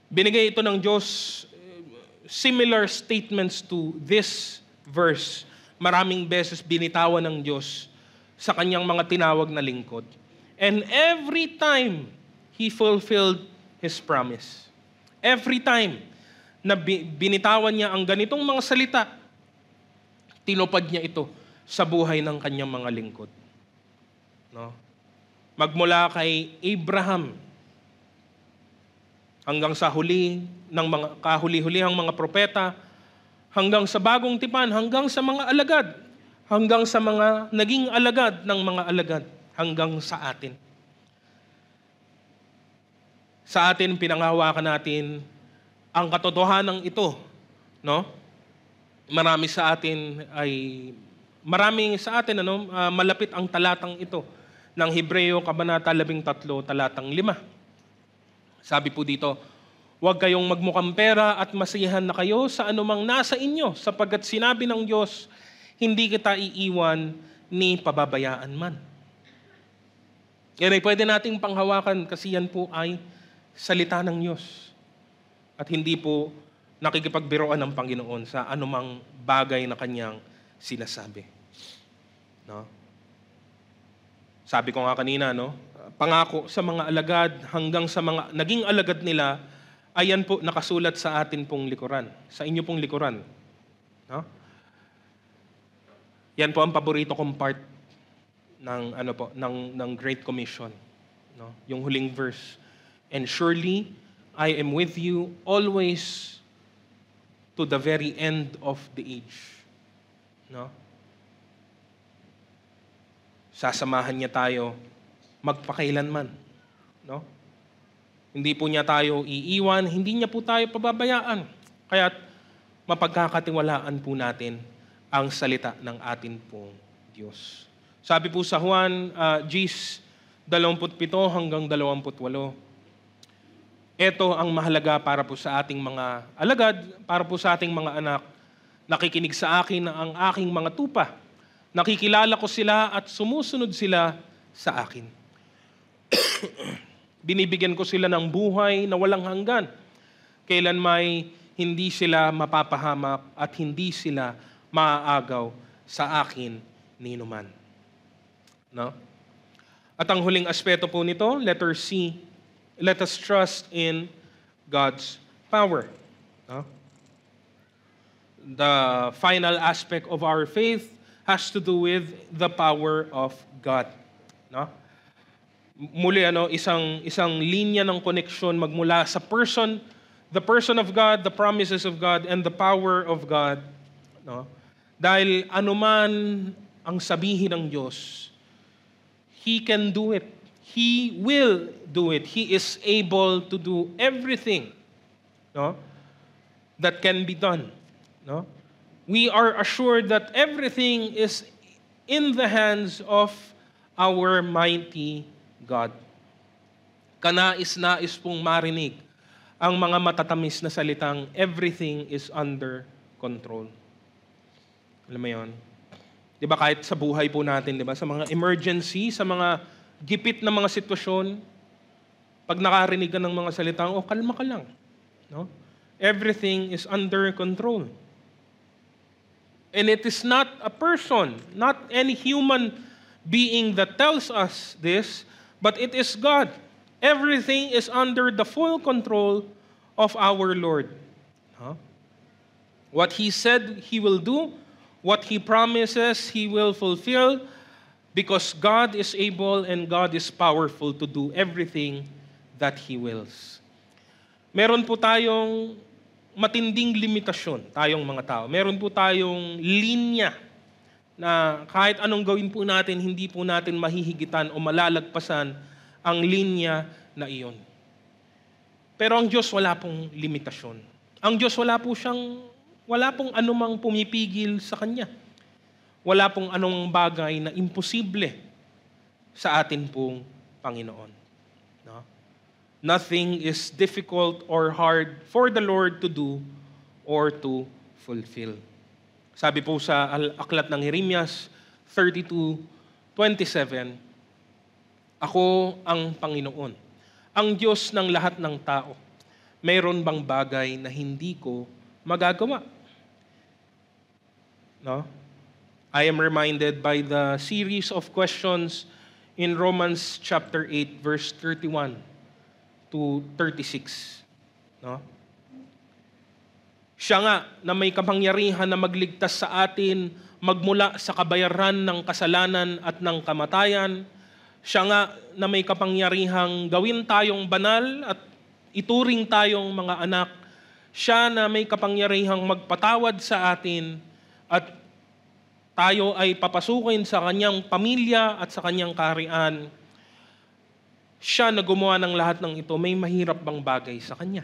Binigay ito ng Diyos, similar statements to this verse. Maraming beses binitawan ng Diyos sa kanyang mga tinawag na lingkod. And every time, He fulfilled His promise. Every time na binitawan niya ang ganitong mga salita, tinupad niya ito sa buhay ng kanyang mga lingkod. No? Magmula kay Abraham hanggang sa huli ng mga kahuli-hulihang mga propeta, hanggang sa bagong tipan, hanggang sa mga alagad, hanggang sa mga naging alagad ng mga alagad, hanggang sa atin. Sa atin, pinanghawakan natin ang katotohanan ito. No? Marami sa atin, malapit ang talatang ito ng Hebreo, Kabanata 13, talatang 5. Sabi po dito, huwag kayong magmukhang pera at masiyahan na kayo sa anumang nasa inyo, sapagkat sinabi ng Diyos, hindi kita iiwan ni pababayaan man. Yan ay pwede nating panghawakan kasi yan po ay salita ng Diyos. At hindi po nakikipagbiroan ng Panginoon sa anumang bagay na kanyang sinasabi. No? Sabi ko nga kanina, no? Pangako sa mga alagad hanggang sa mga naging alagad nila, ayan po nakasulat sa atin pong likuran, sa inyo pong likuran. No? Yan po ang paborito kong part ng Great Commission, no? Yung huling verse. And surely I am with you always to the very end of the age. No? Sasamahan niya tayo magpakailanman. No? Hindi po niya tayo iiwan, hindi niya po tayo pababayaan. Kaya't mapagkakatiwalaan po natin ang salita ng atin pong Diyos. Sabi po sa Juan 10:27 hanggang 28, ito ang mahalaga para po sa ating mga alagad, para po sa ating mga anak. Nakikinig sa akin ang aking mga tupa. Nakikilala ko sila at sumusunod sila sa akin. Binibigyan ko sila ng buhay na walang hanggan. Kailan may hindi sila mapapahamak at hindi sila maaagaw sa akin ninuman. No? At ang huling aspeto po nito, letter C, let us trust in God's power. No? The final aspect of our faith has to do with the power of God. No? Muli isang linya ng koneksyon magmula sa the person of God, the promises of God, and the power of God. No? Dahil anuman ang sabihin ng Diyos, He can do it. He will do it. He is able to do everything, no, that can be done. No? We are assured that everything is in the hands of our mighty God. Kanais-nais pong marinig ang mga matatamis na salitang everything is under control. Alam mo yun? Di ba kahit sa buhay po natin, di ba? Sa mga emergency, sa mga gipit na mga sitwasyon, pag nakarinig ka ng mga salitang, kalma ka lang. No? Everything is under control. And it is not a person, not any human being that tells us this, but it is God. Everything is under the full control of our Lord. Huh? What He said He will do, what He promises He will fulfill, because God is able and God is powerful to do everything that He wills. Meron po tayong matinding limitasyon, tayong mga tao. Meron po tayong linya na kahit anong gawin po natin, hindi po natin mahihigitan o malalagpasan ang linya na iyon. Pero ang Diyos wala pong limitasyon. Ang Diyos wala pong anumang pumipigil sa Kanya. Wala pong anong bagay na imposible sa atin pong Panginoon. No? Nothing is difficult or hard for the Lord to do or to fulfill. Sabi po sa aklat ng Jeremias 32:27, ako ang Panginoon, ang Diyos ng lahat ng tao. Mayroon bang bagay na hindi ko magagawa? No? I am reminded by the series of questions in Romans chapter 8, verse 31 to 36. No? Siya nga na may kapangyarihan na magligtas sa atin magmula sa kabayaran ng kasalanan at ng kamatayan. Siya nga na may kapangyarihang gawin tayong banal at ituring tayong mga anak. Siya na may kapangyarihang magpatawad sa atin at tayo ay papasukin sa kanyang pamilya at sa kanyang kaharian. Siya na gumawa ng lahat ng ito, may mahirap bang bagay sa kanya?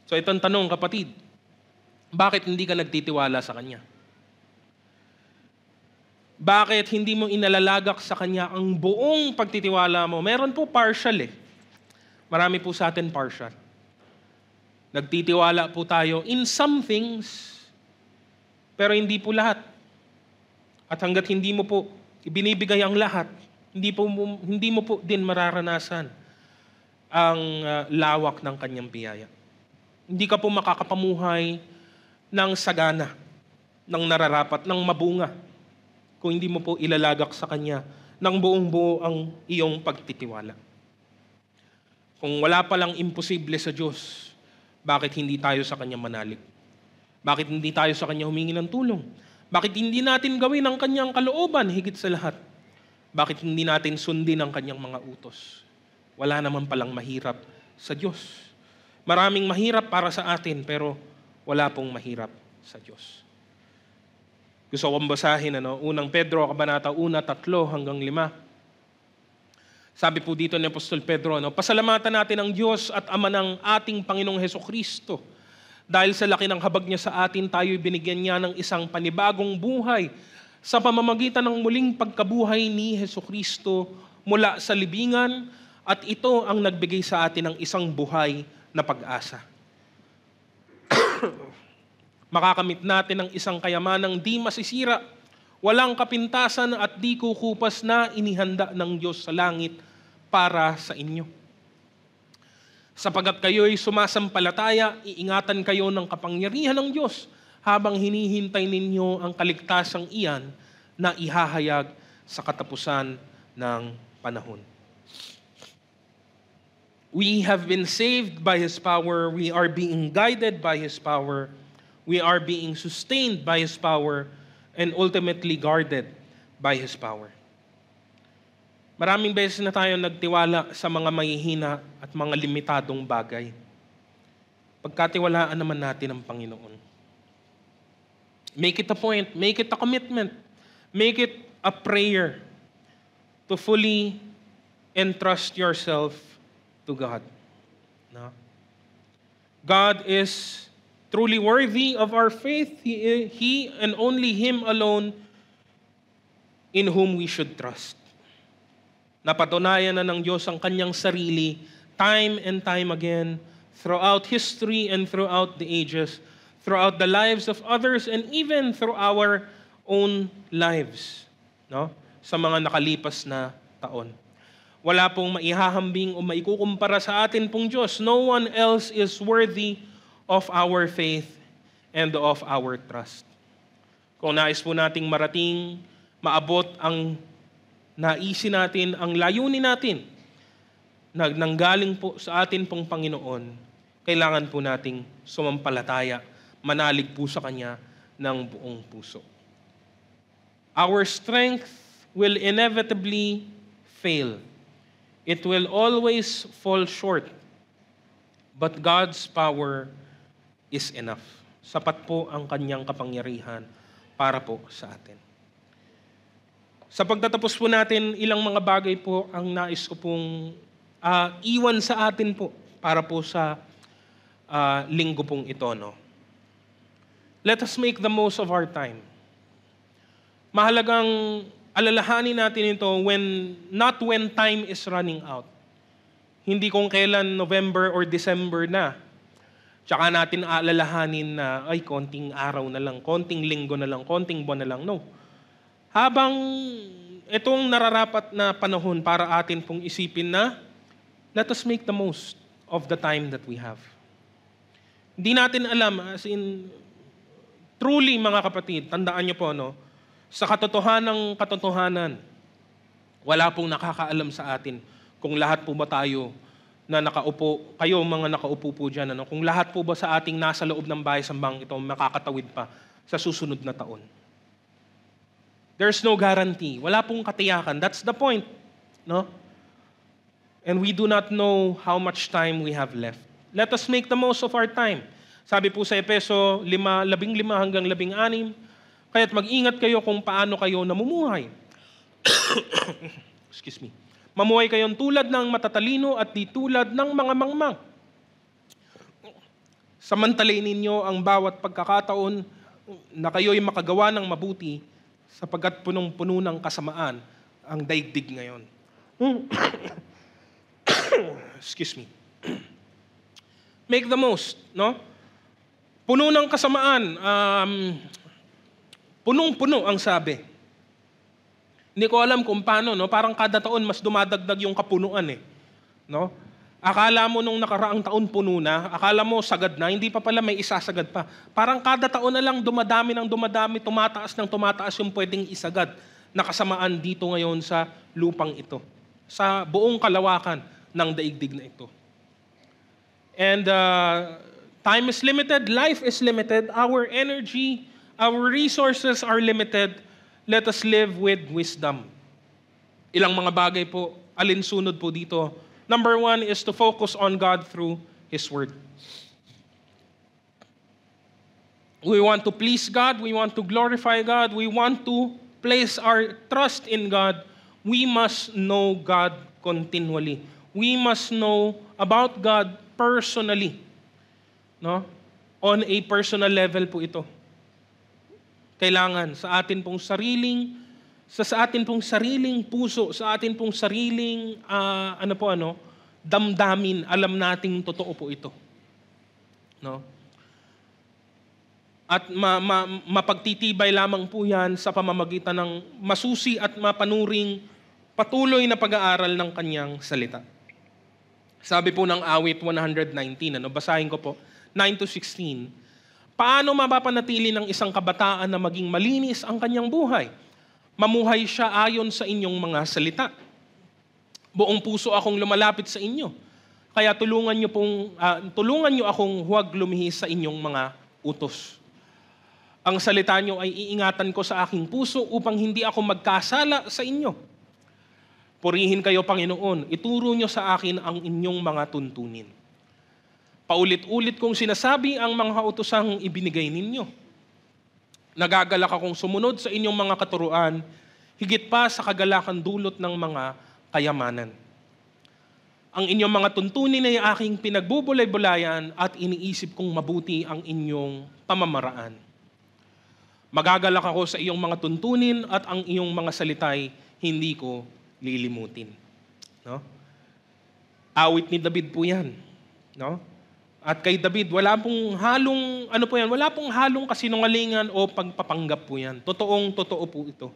So itong tanong, kapatid, bakit hindi ka nagtitiwala sa Kanya? Bakit hindi mo inalalagak sa Kanya ang buong pagtitiwala mo? Meron po partial Marami po sa atin partial. Nagtitiwala po tayo in some things, pero hindi po lahat. At hanggat hindi mo po ibinibigay ang lahat, hindi mo po din mararanasan ang lawak ng Kanyang biyaya. Hindi ka po makakapamuhay ng sagana, ng nararapat, ng mabunga, kung hindi mo po ilalagak sa Kanya ng buong buo ang iyong pagtitiwala. Kung wala palang imposible sa Diyos, bakit hindi tayo sa Kanya manalig? Bakit hindi tayo sa Kanya humingi ng tulong? Bakit hindi natin gawin ang Kanyang kalooban higit sa lahat? Bakit hindi natin sundin ang Kanyang mga utos? Wala naman palang mahirap sa Diyos. Maraming mahirap para sa atin, pero wala pong mahirap sa Diyos. Gusto kong basahin, Unang Pedro, Kabanata 1, 3-5. Sabi po dito ni Apostol Pedro, pasalamatan natin ang Diyos at Ama ng ating Panginoong Hesukristo. Dahil sa laki ng habag niya sa atin, tayo'y binigyan niya ng isang panibagong buhay sa pamamagitan ng muling pagkabuhay ni Hesukristo mula sa libingan, at ito ang nagbigay sa atin ng isang buhay na pag-asa. Makakamit natin ang isang kayamanang di masisira, walang kapintasan at di kukupas na inihanda ng Diyos sa langit para sa inyo. Sapagat kayo'y sumasampalataya, iingatan kayo ng kapangyarihan ng Diyos habang hinihintay ninyo ang kaligtasang iyan na ihahayag sa katapusan ng panahon. We have been saved by His power. We are being guided by His power. We are being sustained by His power and ultimately guarded by His power. Maraming beses na tayo nagtiwala sa mga mahihina at mga limitadong bagay. Pagkatiwalaan naman natin ang Panginoon. Make it a point, make it a commitment, make it a prayer to fully entrust yourself to God. No? God is truly worthy of our faith. He and only Him alone in whom we should trust. Napatunayan na ng Diyos ang kanyang sarili time and time again throughout history and throughout the ages, throughout the lives of others, and even through our own lives, sa mga nakalipas na taon. Wala pong maihahambing o maikukumpara sa atin pong Diyos. No one else is worthy of our faith and of our trust. Kung nais po nating marating, maabot ang naisin natin, ang layunin natin, nanggaling po sa atin pong Panginoon, kailangan po nating sumampalataya, manalig po sa Kanya ng buong puso. Our strength will inevitably fail. It will always fall short. But God's power is enough. Sapat po ang kanyang kapangyarihan para po sa atin. Sa pagtatapos po natin, ilang mga bagay po ang nais ko pong iwan sa atin po para po sa linggo pong ito. Let us make the most of our time. Mahalagang alalahanin natin ito not when time is running out. Hindi kung kailan November or December na. Tsaka natin aalalahanin na, konting araw na lang, konting linggo na lang, konting buwan na lang. No. Habang itong nararapat na panahon para atin pong isipin na, let us make the most of the time that we have. Hindi natin alam, as in, truly mga kapatid, tandaan niyo po, sa katotohanan, wala pong nakakaalam sa atin kung lahat po ba tayo na nakaupo, kayo mga nakaupo po dyan, kung lahat po ba sa ating nasa loob ng bahay-sambang ito makakatawid pa sa susunod na taon. There's no guarantee. Wala pong katiyakan. That's the point. No? And we do not know how much time we have left. Let us make the most of our time. Sabi po sa Efeso 5:15-16, kaya't mag-ingat kayo kung paano kayo namumuhay. Excuse me. Mamuhay kayong tulad ng matatalino at di tulad ng mga mangmang. Samantalin ninyo ang bawat pagkakataon na kayo'y makagawa ng mabuti sapagkat punong-puno ng kasamaan ang daigdig ngayon. Excuse me. Make the most, no? Puno ng kasamaan, punong-puno ang sabi. Hindi ko alam kung paano, parang kada taon mas dumadagdag yung kapunuan no? Akala mo nung nakaraang taon puno na, akala mo sagad na, hindi pa pala may isasagad pa. Parang kada taon na lang dumadami, tumataas yung pwedeng isagad na kasamaan dito ngayon sa lupang ito. Sa buong kalawakan ng daigdig na ito. And time is limited, life is limited, our energy, our resources are limited. Let us live with wisdom. Ilang mga bagay po, alinsunod po dito. Number 1 is to focus on God through His Word. We want to please God. We want to glorify God. We want to place our trust in God. We must know God continually. We must know about God personally. No? On a personal level po ito. Kailangan sa atin pong sariling puso, sa atin pong sariling damdamin, alam nating totoo po ito. No? At mapagtitibay lamang po yan sa pamamagitan ng masusi at mapanuring patuloy na pag-aaral ng kanyang salita. Sabi po ng awit 119, basahin ko po, 9-16, paano mapapanatili ng isang kabataan na maging malinis ang kanyang buhay? Mamuhay siya ayon sa inyong mga salita. Buong puso akong lumalapit sa inyo. Kaya tulungan niyo akong huwag lumihis sa inyong mga utos. Ang salita niyo ay iingatan ko sa aking puso upang hindi ako magkasala sa inyo. Purihin kayo, Panginoon. Ituro niyo sa akin ang inyong mga tuntunin. Paulit-ulit kong sinasabi ang mga kautosang ibinigay ninyo. Nagagalak akong sumunod sa inyong mga katuruan, higit pa sa kagalakan dulot ng mga kayamanan. Ang inyong mga tuntunin ay aking pinagbubulay-bulayan at iniisip kong mabuti ang inyong pamamaraan. Magagalak ako sa iyong mga tuntunin at ang iyong mga salitay hindi ko lilimutin. No? Awit ni David po yan. No? At kay David, wala pong halong kasinungalingan o pagpapanggap po yan. Totoo po ito.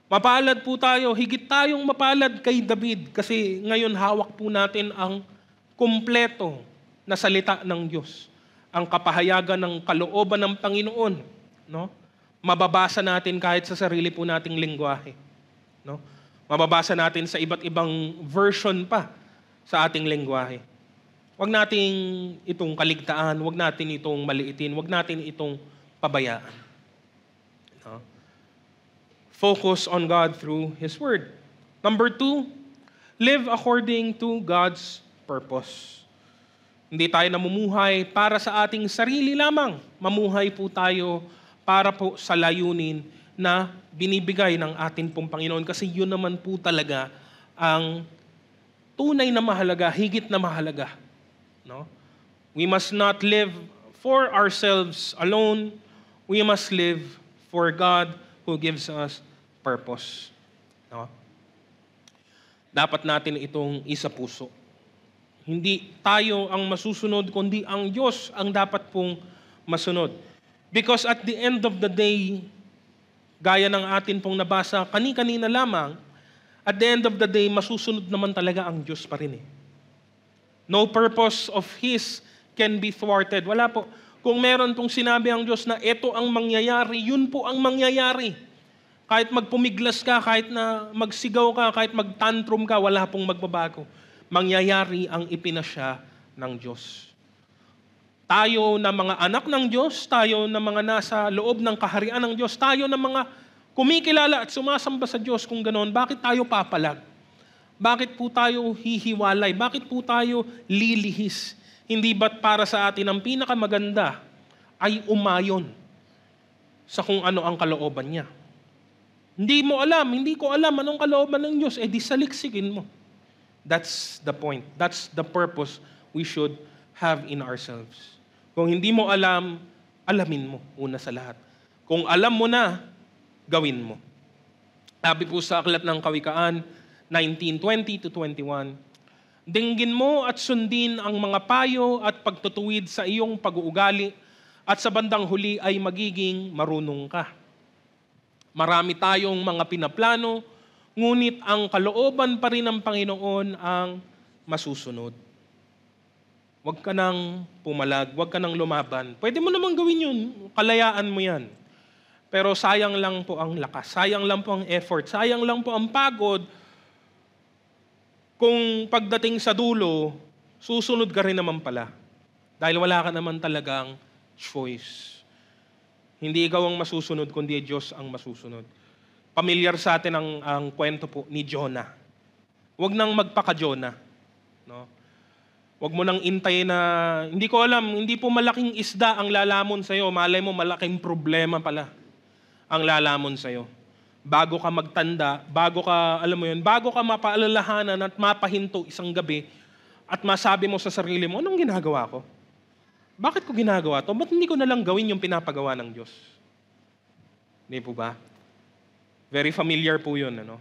Mapalad po tayo, higit tayong mapalad kay David kasi ngayon hawak po natin ang kumpleto na salita ng Diyos. Ang kapahayagan ng kalooban ng Panginoon. No? Mababasa natin kahit sa sarili po nating lengguwahe. No? Mababasa natin sa iba't ibang version pa sa ating lengguwahe. Huwag natin itong kaligtaan, huwag natin itong maliitin, huwag natin itong pabayaan. No? Focus on God through His Word. Number 2, live according to God's purpose. Hindi tayo namumuhay para sa ating sarili lamang. Mamuhay po tayo para po sa layunin na binibigay ng atin pong Panginoon kasi yun naman po talaga ang tunay na mahalaga, higit na mahalaga. No? We must not live for ourselves alone. We must live for God who gives us purpose. No? Dapat natin itong isa puso. Hindi tayo ang masusunod, kundi ang Diyos ang dapat pong masunod. Because at the end of the day, gaya ng atin pong nabasa kani-kanina lamang, at the end of the day, masusunod naman talaga ang Diyos pa rin. No purpose of His can be thwarted. Wala po. Kung meron pong sinabi ang Diyos na ito ang mangyayari, yun po ang mangyayari. Kahit magpumiglas ka, kahit na magsigaw ka, kahit magtantrum ka, wala pong magbabago. Mangyayari ang ipinasya ng Diyos. Tayo na mga anak ng Diyos, tayo na mga nasa loob ng kaharian ng Diyos, tayo na mga kumikilala at sumasamba sa Diyos kung ganoon, bakit tayo papalag? Bakit po tayo hihiwalay? Bakit po tayo lilihis? Hindi ba't para sa atin ang pinakamaganda ay umayon sa kung ano ang kalooban niya? Hindi ko alam anong kalooban ng Diyos, di saliksikin mo. That's the point. That's the purpose we should have in ourselves. Kung hindi mo alam, alamin mo una sa lahat. Kung alam mo na, gawin mo. Sabi po sa Aklat ng Kawikaan 19:20-21, dinggin mo at sundin ang mga payo at pagtutuwid sa iyong pag-uugali at sa bandang huli ay magiging marunong ka. Marami tayong mga pinaplano, ngunit ang kalooban pa rin ng Panginoon ang masusunod. Huwag ka nang pumalag, huwag ka nang lumaban. Pwede mo namang gawin yun, kalayaan mo yan. Pero sayang lang po ang lakas, sayang lang po ang effort, sayang lang po ang pagod kung pagdating sa dulo, susunod ka rin naman pala. Dahil wala ka naman talagang choice. Hindi ikaw ang masusunod, kundi Diyos ang masusunod. Pamilyar sa atin ang kwento po ni Jonah. Huwag nang magpaka-Jonah. No? Huwag mo nang intayin na, hindi ko alam, hindi po malaking isda ang lalamon sa'yo. Malay mo, malaking problema pala ang lalamon sa'yo. Bago ka magtanda, bago ka, alam mo yun, bago ka mapaalalahanan at mapahinto isang gabi at masabi mo sa sarili mo, anong ginagawa ko? Bakit ko ginagawa to? Ba't hindi ko na lang gawin yung pinapagawa ng Diyos? Hindi po ba? Very familiar po yun, ano?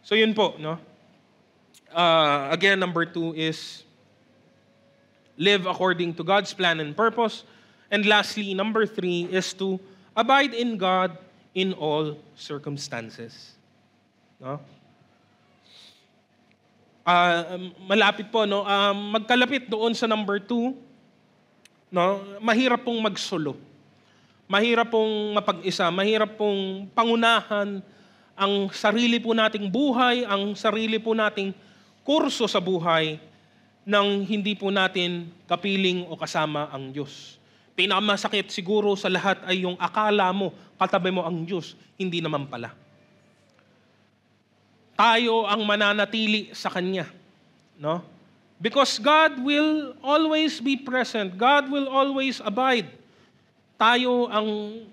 So yun po, no? Again, number 2 is live according to God's plan and purpose. And lastly, number 3 is to abide in God in all circumstances. No? Malapit po, no? Magkalapit doon sa number 2, no? Mahirap pong magsolo. Mahirap pong mapag-isa. Mahirap pong pangunahan ang sarili po nating buhay, ang sarili po nating kurso sa buhay nang hindi po natin kapiling o kasama ang Diyos. Pinakamasakit siguro sa lahat ay yung akala mo, katabi mo ang Diyos, hindi naman pala. Tayo ang mananatili sa Kanya. No? Because God will always be present. God will always abide. Tayo ang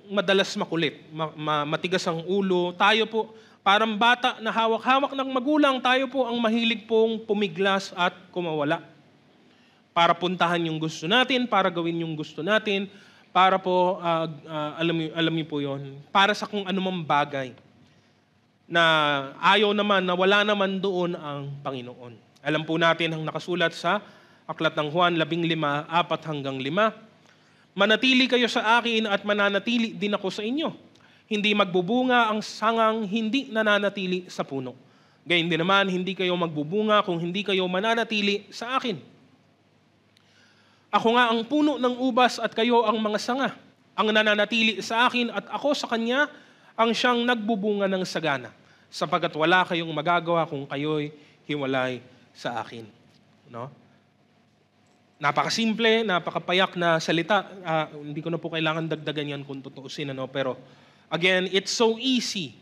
madalas makulit, matigas ang ulo. Tayo po, parang bata na hawak-hawak ng magulang, tayo po ang mahilig pong pumiglas at kumawala. Para puntahan yung gusto natin, para gawin yung gusto natin, para po, alam niyo po yun, para sa kung anumang bagay na ayaw naman, na wala naman doon ang Panginoon. Alam po natin ang nakasulat sa Aklat ng Juan 15:4-5, manatili kayo sa akin at mananatili din ako sa inyo. Hindi magbubunga ang sangang hindi nananatili sa puno. Gayun din naman, hindi kayo magbubunga kung hindi kayo mananatili sa akin. Ako nga ang puno ng ubas at kayo ang mga sanga. Ang nananatili sa akin at ako sa kanya, ang siyang nagbubunga ng sagana. Sapagkat wala kayong magagawa kung kayo'y hiwalay sa akin. No? Napakasimple, napakapayak na salita. Hindi ko na po kailangan dagdagan yan kung tutuusin. Pero again, it's so easy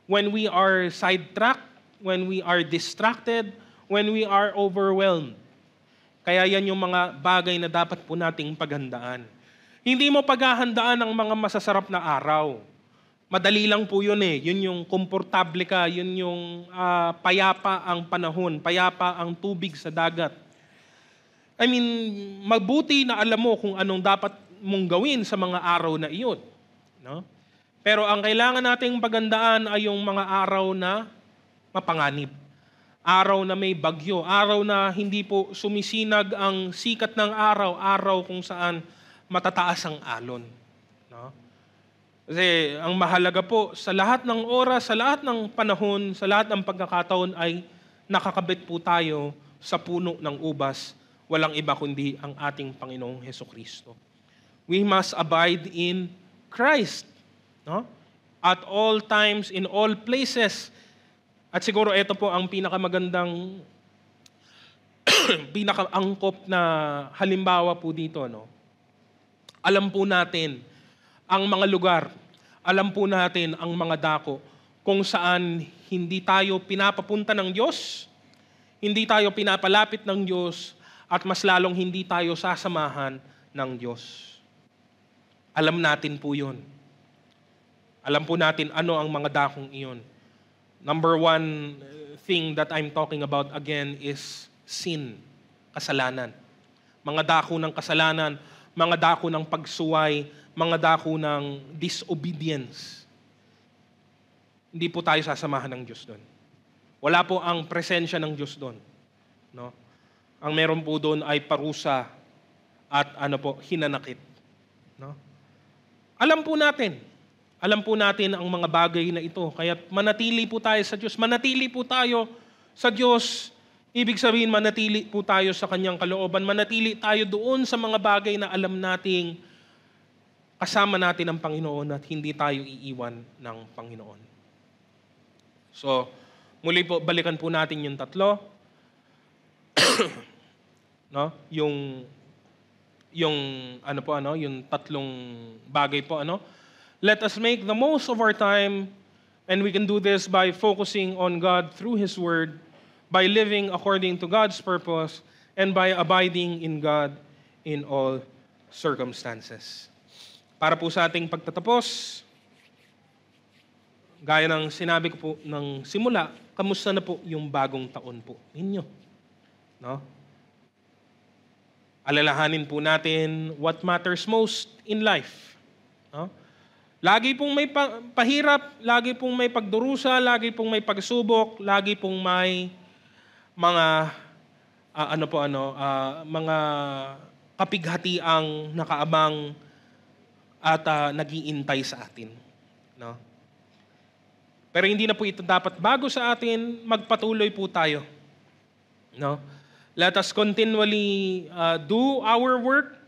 when we are sidetracked, when we are distracted, when we are overwhelmed. Kaya yan yung mga bagay na dapat po nating paghandaan. Hindi mo paghahandaan ang mga masasarap na araw. Madali lang po yun eh. Yun yung komportable ka, yun yung payapa ang panahon, payapa ang tubig sa dagat. I mean, mabuti na alam mo kung anong dapat mong gawin sa mga araw na iyon. No? Pero ang kailangan nating paghandaan ay yung mga araw na mapanganib. Araw na may bagyo, araw na hindi po sumisinag ang sikat ng araw, araw kung saan matataas ang alon. No? Kasi ang mahalaga po, sa lahat ng oras, sa lahat ng panahon, sa lahat ng pagkakataon ay nakakabit po tayo sa puno ng ubas, walang iba kundi ang ating Panginoong Hesukristo. We must abide in Christ. No? At all times, in all places. At siguro ito po ang pinakamagandang, pinakaangkop na halimbawa po dito. No? Alam po natin ang mga lugar, alam po natin ang mga dako kung saan hindi tayo pinapapunta ng Diyos, hindi tayo pinapalapit ng Diyos, at mas lalong hindi tayo sasamahan ng Diyos. Alam natin po yun. Alam po natin ano ang mga dakong iyon. Number 1 thing that I'm talking about again is sin, kasalanan. Mga dako ng kasalanan, mga dako ng pagsuway, mga dako ng disobedience. Hindi po tayo sasamahan ng Diyos doon. Wala po ang presensya ng Diyos doon. No? Ang meron po doon ay parusa at hinanakit. No? Alam po natin ang mga bagay na ito. Kaya manatili po tayo sa Diyos. Manatili po tayo sa Diyos. Ibig sabihin, manatili po tayo sa Kanyang kalooban. Manatili tayo doon sa mga bagay na alam nating kasama natin ang Panginoon at hindi tayo iiwan ng Panginoon. So, muli po, balikan po natin yung tatlo. No? Yung tatlong bagay po, Let us make the most of our time, and we can do this by focusing on God through His Word, by living according to God's purpose, and by abiding in God in all circumstances. Para po sa ating pagtatapos, gaya ng sinabi ko po ng simula, kamusta na po yung bagong taon po ninyo? No? Alalahanin po natin what matters most in life. No? Lagi pong may pahirap, lagi pong may pagdurusa, lagi pong may pagsubok, lagi pong may mga mga kapighatiang nakaabang at nag-iintay sa atin, no? Pero hindi na po ito dapat bago sa atin, magpatuloy po tayo, no? Let us continually do our work,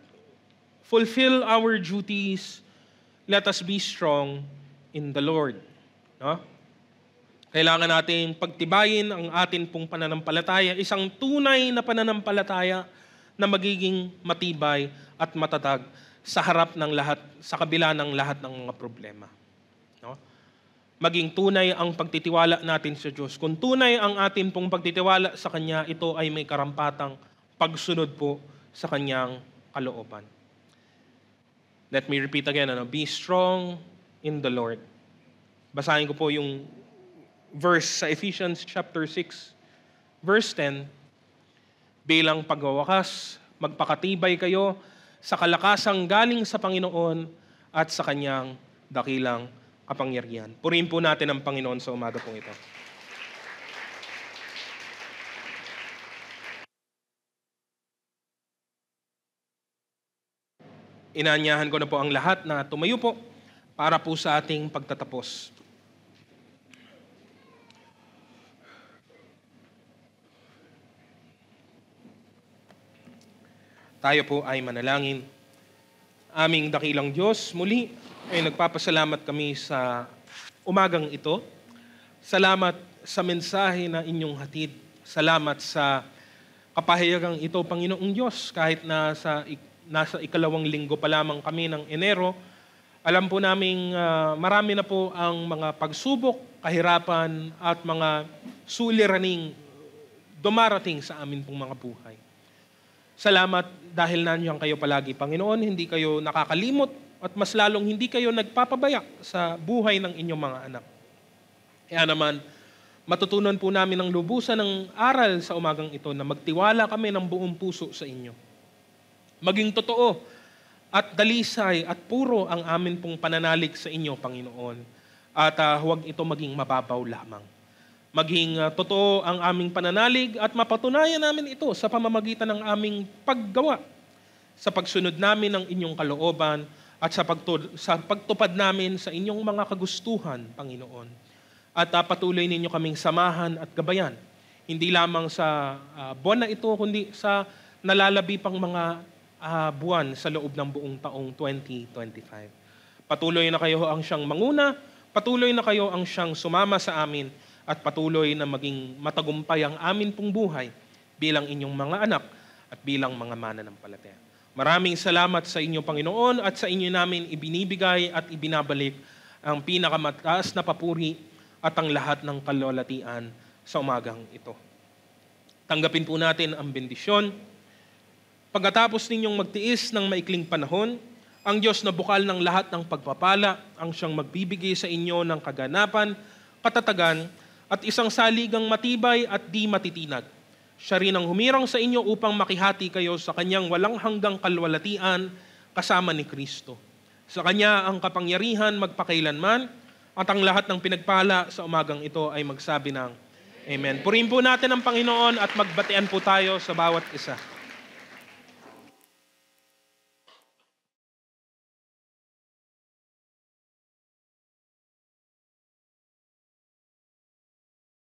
fulfill our duties. Let us be strong in the Lord, no? Kailangan natin pagtibayin ang atin pong pananampalataya, isang tunay na pananampalataya na magiging matibay at matatag sa harap ng lahat, sa kabila ng lahat ng mga problema. No? Maging tunay ang pagtitiwala natin sa Diyos. Kung tunay ang atin pong pagtitiwala sa Kanya, ito ay may karampatang pagsunod po sa Kanyang kalooban. Let me repeat again, be strong in the Lord. Basahin ko po yung verse sa Ephesians chapter 6, verse 10, bilang pagwawakas, magpakatibay kayo sa kalakasang galing sa Panginoon at sa Kanyang dakilang kapangyarihan. Purihin po natin ang Panginoon sa umaga pong ito. Inaanyahan ko na po ang lahat na tumayo po para po sa ating pagtatapos. Tayo po ay manalangin. Aming dakilang Diyos, muli ay nagpapasalamat kami sa umagang ito. Salamat sa mensahe na inyong hatid. Salamat sa kapahayagang ito, Panginoong Diyos, kahit nasa ikalawang linggo pa lamang kami ng Enero. Alam po naming marami na po ang mga pagsubok, kahirapan at mga suliraning dumarating sa amin pong mga buhay. Salamat dahil nandiyan kayo palagi, Panginoon. Hindi kayo nakakalimot at mas lalong hindi kayo nagpapabaya sa buhay ng inyong mga anak. Kaya naman, matutunan po namin ng lubusan ng aral sa umagang ito na magtiwala kami ng buong puso sa inyo. Maging totoo at dalisay at puro ang amin pong pananalig sa inyo, Panginoon. At huwag ito maging mababaw lamang. Maging totoo ang aming pananalig at mapatunayan namin ito sa pamamagitan ng aming paggawa, sa pagsunod namin ng inyong kalooban at sa pagtupad namin sa inyong mga kagustuhan, Panginoon. At patuloy ninyo kaming samahan at gabayan, hindi lamang sa buwan na ito, kundi sa nalalabi pang mga buwan sa loob ng buong taong 2025. Patuloy na kayo ang siyang manguna, patuloy na kayo ang siyang sumama sa amin, at patuloy na maging matagumpay ang amin pong buhay bilang inyong mga anak at bilang mga mananampalataya. Maraming salamat sa inyo, Panginoon, at sa inyo namin ibinibigay at ibinabalik ang pinakamataas na papuri at ang lahat ng kalwalatian sa umagang ito. Tanggapin po natin ang bendisyon. Pagkatapos ninyong magtiis ng maikling panahon, ang Diyos na bukal ng lahat ng pagpapala ang siyang magbibigay sa inyo ng kaganapan, katatagan, at isang saligang matibay at di matitinag. Siya rin ang humirang sa inyo upang makihati kayo sa kanyang walang hanggang kalwalatian kasama ni Kristo. Sa kanya ang kapangyarihan magpakailanman at ang lahat ng pinagpala sa umagang ito ay magsabi ng Amen. Purihin po natin ang Panginoon at magbatian po tayo sa bawat isa.